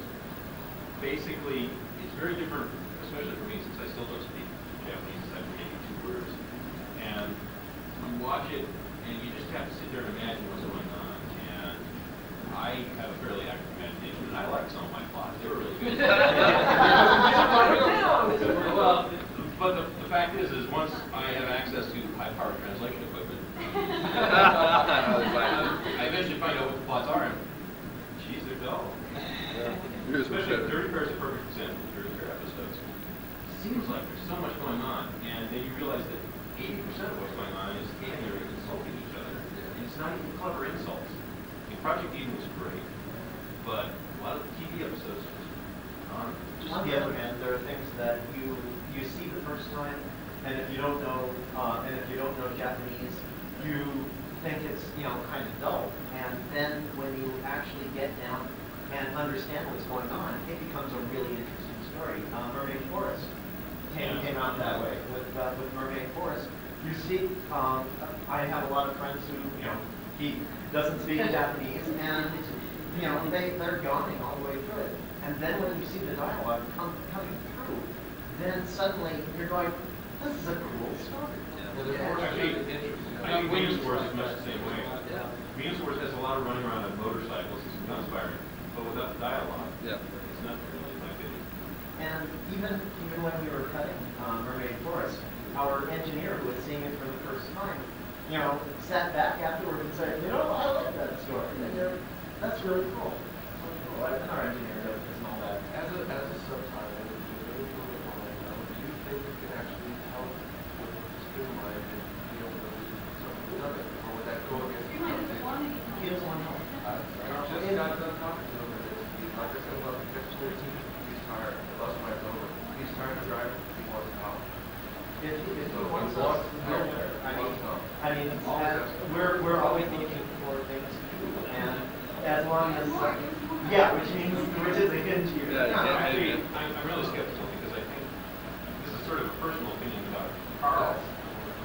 basically, it's very different, especially for me, since I still don't speak Japanese, I'm maybe 2 words. And you watch it, and you just have to sit there and imagine what's going on. And I have a fairly active imagination, and I like some of my plots. They were really good. Well, but the fact is once I have access to high-powered translation equipment, I eventually find out what the plots are, and geez, they're dull. Especially Dirty Pair is a perfect example of Dirty Pair episodes. Seems like there's so much going on, and then you realize that 80% of what's going on is standing there insulting each other, and it's not even clever insults. Project Eden was great, but a lot of the TV episodes just on the other hand, there are things that you see the first time, and if you don't know Japanese, you think it's kind of dull, and then when you actually get down and understand what's going on, it becomes a really interesting story. Mermaid Forest came out that way with Mermaid Forest. You see, I have a lot of friends who he doesn't speak Japanese, and they're yawning all the way through it. And then when you see the dialogue coming through, then suddenly you're going, this is a cool story. Actually, I think Venus Wars is much the same way. Venus Wars has a lot of running around on motorcycles, it's inspiring, but without the dialogue, it's not really like it. And even when we were cutting Mermaid Forest, our engineer who was seeing it for the first time, sat back afterward and said, I like that story. And, that's really cool. And our engineer doesn't all that. As a subtitle, do you think it can actually help with the streamline and be able to feels unhealthy. I just got done talking to him, and he's like, I said, well, catch 13, he's tired. The bus ride's over. He's tired of driving, he wants out. If he So wants he us, wants help. He wants help. we're always looking for things to do, and as long as, which is akin to your. Actually, I'm really skeptical because I think this is sort of a personal opinion about Carl.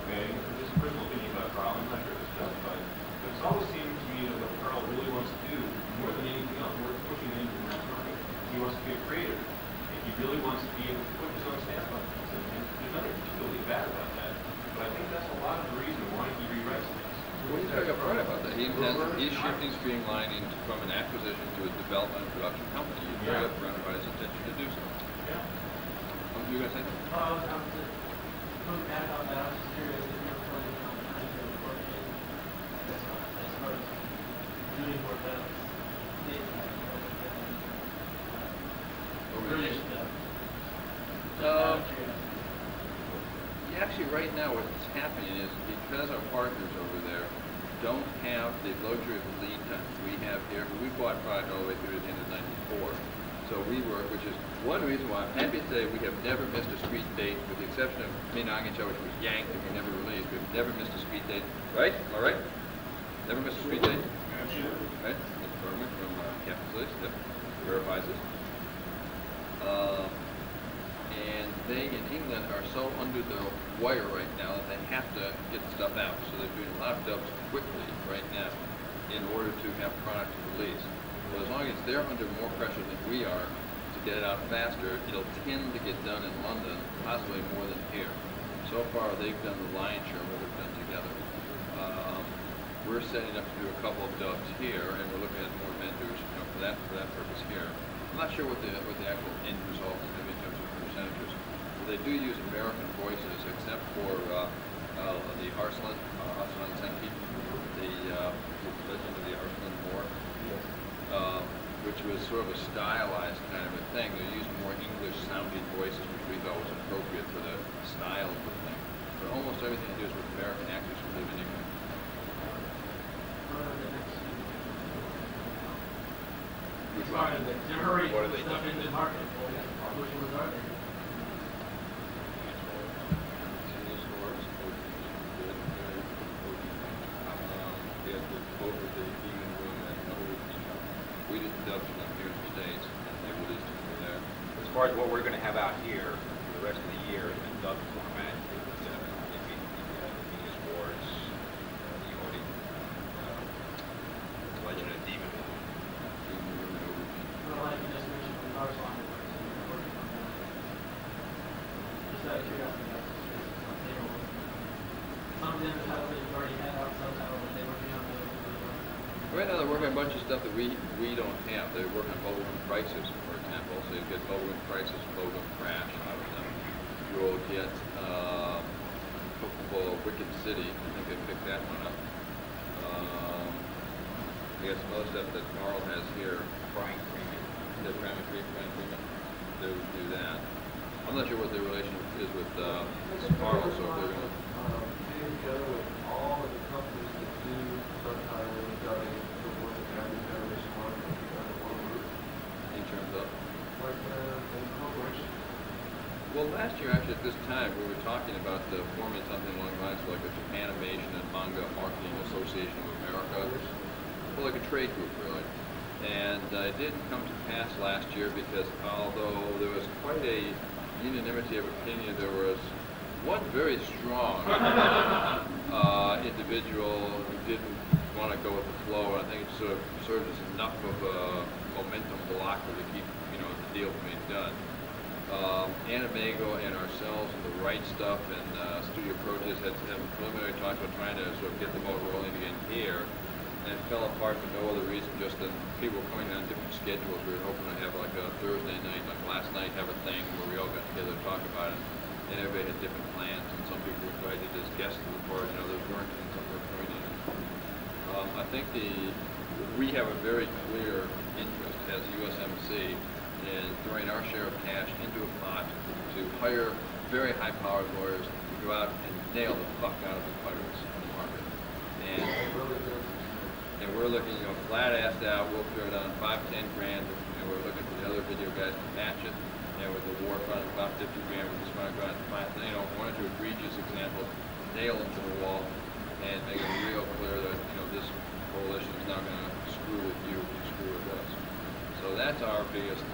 Okay, this is a personal opinion about Carl. I'm not sure if it's justified, but it's always seemed to me that what Carl really wants to do, more than anything else, more than pushing it into the mass market, he wants to be a creator. And he really wants to be able to put his own stamp on things. And there's nothing particularly bad about that. But I think that's a lot of the reason why he rewrites things. Well, he's very upfront about that. He's shifting streamlining from an acquisition to a development and production company. He's very upfront about his intention to do so. Yeah. You going to say something? I was just going back on that. I was just curious if you're planning on trying to incorporate as far as doing more events stateside. British stuff. Actually, right now, what's happening is because our partners over there don't have the luxury of the lead times we have here. We bought product all the way through to the end of '94. So we work, which is one reason why I'm happy to say we have never missed a street date, with the exception of Minangacha, which was yanked and we never released. We've never missed a street date. Right? Am I right? Never missed a street date? Right? That's Berman from Captions List. Yep. Verifies this. And they in England are so under the wire right now that they have to get the stuff out. So they're doing a lot of dubs quickly right now in order to have product to release. So as long as they're under more pressure than we are to get it out faster, it'll tend to get done in London, possibly more than here. So far, they've done the lion's share of what we've done together. We're setting up to do a couple of dubs here, and we're looking at more vendors, for that purpose here. I'm not sure what the actual end result is going to be in terms of percentages. But they do use American voices, except for the Arslan Senki, the Legend of the Arslan War, which was sort of a stylized kind of a thing. They used more English-sounding voices, which we thought was appropriate for the style of the thing. But almost everything they do is with American actors who live in England. What are they stuff in the market? Which ones are they? We did the dubs for them here in the States, and they released them over there. As far as what we're going to have out here for the rest of the year in dub format, the Venus Wars, the Odin, the Legend of Demon. Like you just mentioned from Arslan, working on that. Just out of curiosity, I was just curious if they were working on some of them have already had out subtitles that they were working on. Right now they're working on a bunch of stuff that we don't have. They're working on Bubblegum Crisis, for example. So you get Bubblegum Crisis, Bubblegum Crash out of them. You'll get Wicked City. I think they picked that one up. I guess some other stuff that Marl has here. Brian Freeman. The Brian Freeman. They would do that. I'm not sure what their relationship is with Marl, so if they're going to... Getting together with all of the companies that do subtitling and dubbing for what the Japanese Federation wants to be under one roof. In terms of? Like the corporation. Well, last year, actually, at this time, we were talking about forming something along the lines of like a Japanimation and Manga Marketing Association of America. Well, like a trade group, really. And it didn't come to pass last year because although there was quite a unanimity of opinion, there was one very strong individual who didn't want to go with the flow. And I think it sort of served as enough of a momentum blocker to keep, the deal from being done. Anime and ourselves and the Right Stuff and Studio Protest had preliminary talks about trying to sort of get the ball rolling again here. And it fell apart for no other reason, just that people were coming on different schedules. We were hoping to have like a Thursday night, like last night, have a thing where we all got together to talk about it. And everybody had different plans, and some people were invited as guests to the party, and others weren't, and some were coming in. I think we have a very clear interest as USMC in throwing our share of cash into a pot to hire very high-powered lawyers to go out and nail the fuck out of the pirates in the market. And we're looking, flat-assed out, we'll throw down 5, 10 grand, we're looking for the other video guys to match it, with the war fund of about 50 grand, we just want to go out and find, one or two egregious examples, nail them to the wall, and make it real clear that, this coalition is not going to screw with you, you screw with us. So that's our biggest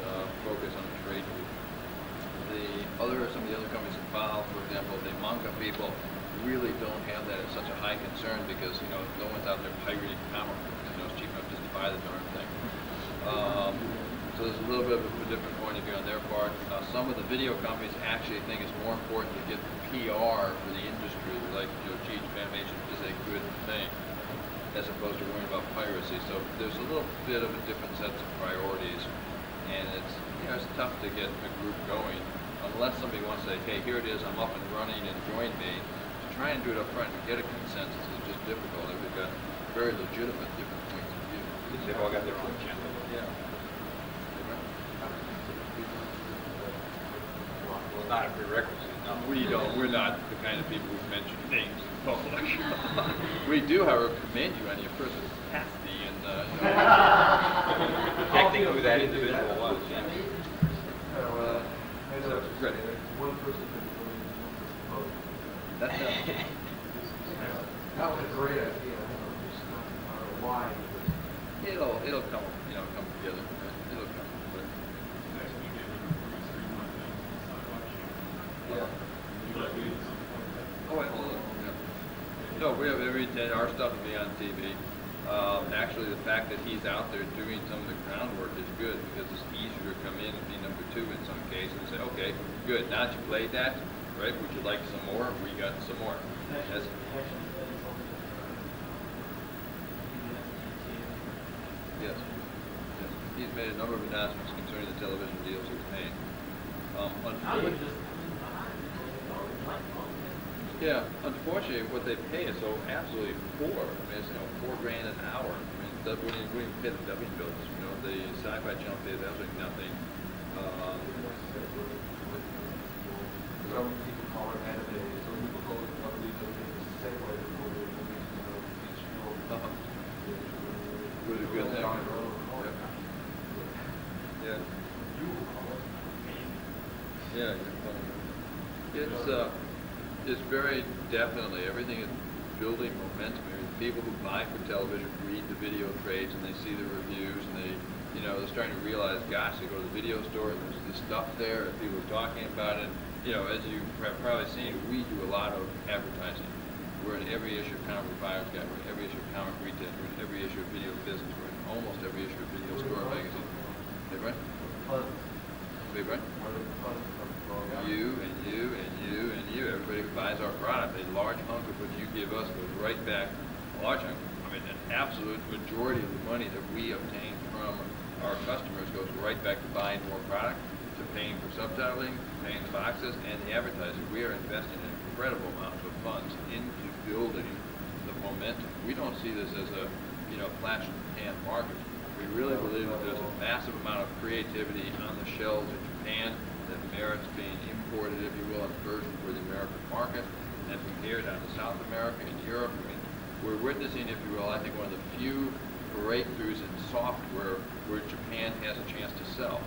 focus on the trade group. Some of the other companies involved, for example, the manga people really don't have that as such a high concern because, no one's out there pirating comic books, it's cheap enough just to buy the darn thing. So there's a little bit of a different point of view on their part. Some of the video companies actually think it's more important to get the PR for the industry, like, gee, Japanimation is a good thing, as opposed to worrying about piracy. So there's a little bit of a different sets of priorities, and it's tough to get a group going unless somebody wants to say, hey, here it is, I'm up and running, and join me. To try and do it up front and get a consensus is just difficult. We've got very legitimate different points of view. They've all got their own agenda. Yeah. Well, it's not a prerequisite, no. We're not the kind of people who mention names in public. We do, however, commend you on your personal capacity and, Protecting who that individual was, yeah. So, good. one person can vote. That's That was a great idea. I don't know why. it'll come together. It'll come. But, Yeah. oh wait, hold on. Yeah. No, we have our stuff will be on TV. Actually, the fact that he's out there doing some of the groundwork is good because it's easier to come in and be number 2 in some cases and say, okay, good, now that you played that, right, would you like some more? We got some more. Yes. Yes. He's made a number of announcements concerning the television deals he's made. Unfortunately, what they pay is so absolutely poor. I mean, it's $4 grand an hour. I mean, that wouldn't even pay the dubbing bills. The Sci-Fi Channel pays absolutely nothing. Some people call it anime. Some people call it ugly. The same way they call it each film. Was a good thing. Yeah. Yeah. It's very definitely, everything is building momentum. I mean, people who buy for television read the video trades and they see the reviews and they're starting to realize, gosh, they go to the video store and there's this stuff there and people are talking about it. As you've probably seen, we do a lot of advertising. We're in every issue of Comic Buyer's Guide, we're in every issue of Comic Retail, we're in every issue of Video Business, we're in almost every issue of Video Store Magazine. Hey, Brent? Hey, Brent? You and you and you and you, everybody who buys our product, a large hunk of what you give us goes right back, an absolute majority of the money that we obtain from our customers goes right back to buying more product, to paying for subtitling, paying the boxes, and the advertising. We are investing an incredible amount of funds into building the momentum. We don't see this as a, flash in the pan market. We really believe that there's a massive amount of creativity on the shelves in Japan that merits being imported, if you will, in version for the American market. And from here down to South America and Europe, we're witnessing, if you will, I think one of the few breakthroughs in software where Japan has a chance to sell.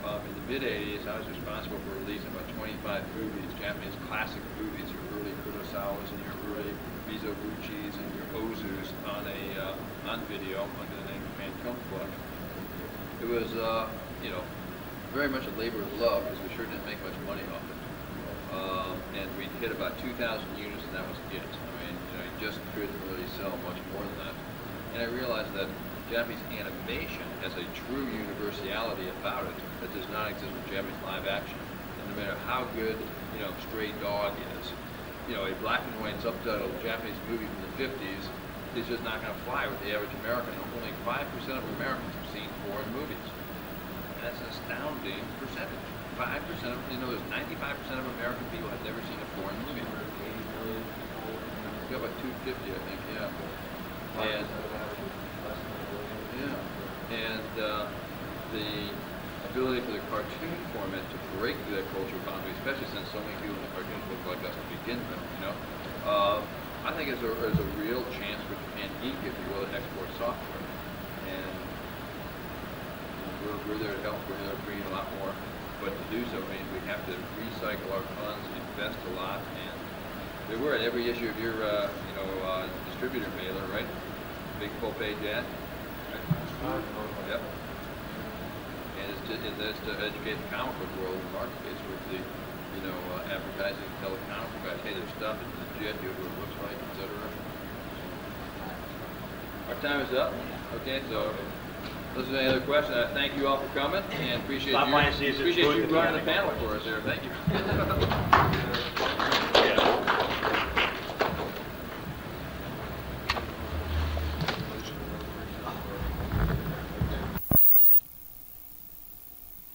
In the mid-'80s, I was responsible for releasing about 25 movies, Japanese classic movies, your early Kurosawas and your early Mizoguchis and your Ozus on video under the name Japan Film Collection. It was, very much a labor of love because we sure didn't make much money off it. And we hit about 2,000 units and that was it. You just couldn't really sell much more than that. And I realized that Japanese animation has a true universality about it that does not exist with Japanese live action. And no matter how good, Stray Dog is, a black and white subtitled Japanese movie from the 50s is just not going to fly with the average American. Only 5% of Americans have seen foreign movies. And that's an astounding percentage. 5% of, there's 95% of American people have never seen a foreign movie. We got about 250, I think, yeah. And the ability for the cartoon format to break through that cultural boundary, especially since so many people in the cartoons look like us to begin with, I think is a real chance for Japan Geek, if you will, to export software. we're there to help, we're there to bring in a lot more. But to do so means we have to recycle our funds, invest a lot, and we were at every issue of your, distributor mailer, right? Big full-page ad. Right? Yep. And it's to educate the comic book world in the marketplace with the, advertising, tell the comic book guys, hey, there's stuff, it's legit, here's what it looks like, etc. Our time is up. Okay, so unless there's any other questions, I thank you all for coming and appreciate Stop by and see us at the booth you at the running the Anime panel Expo. for us there. Thank you.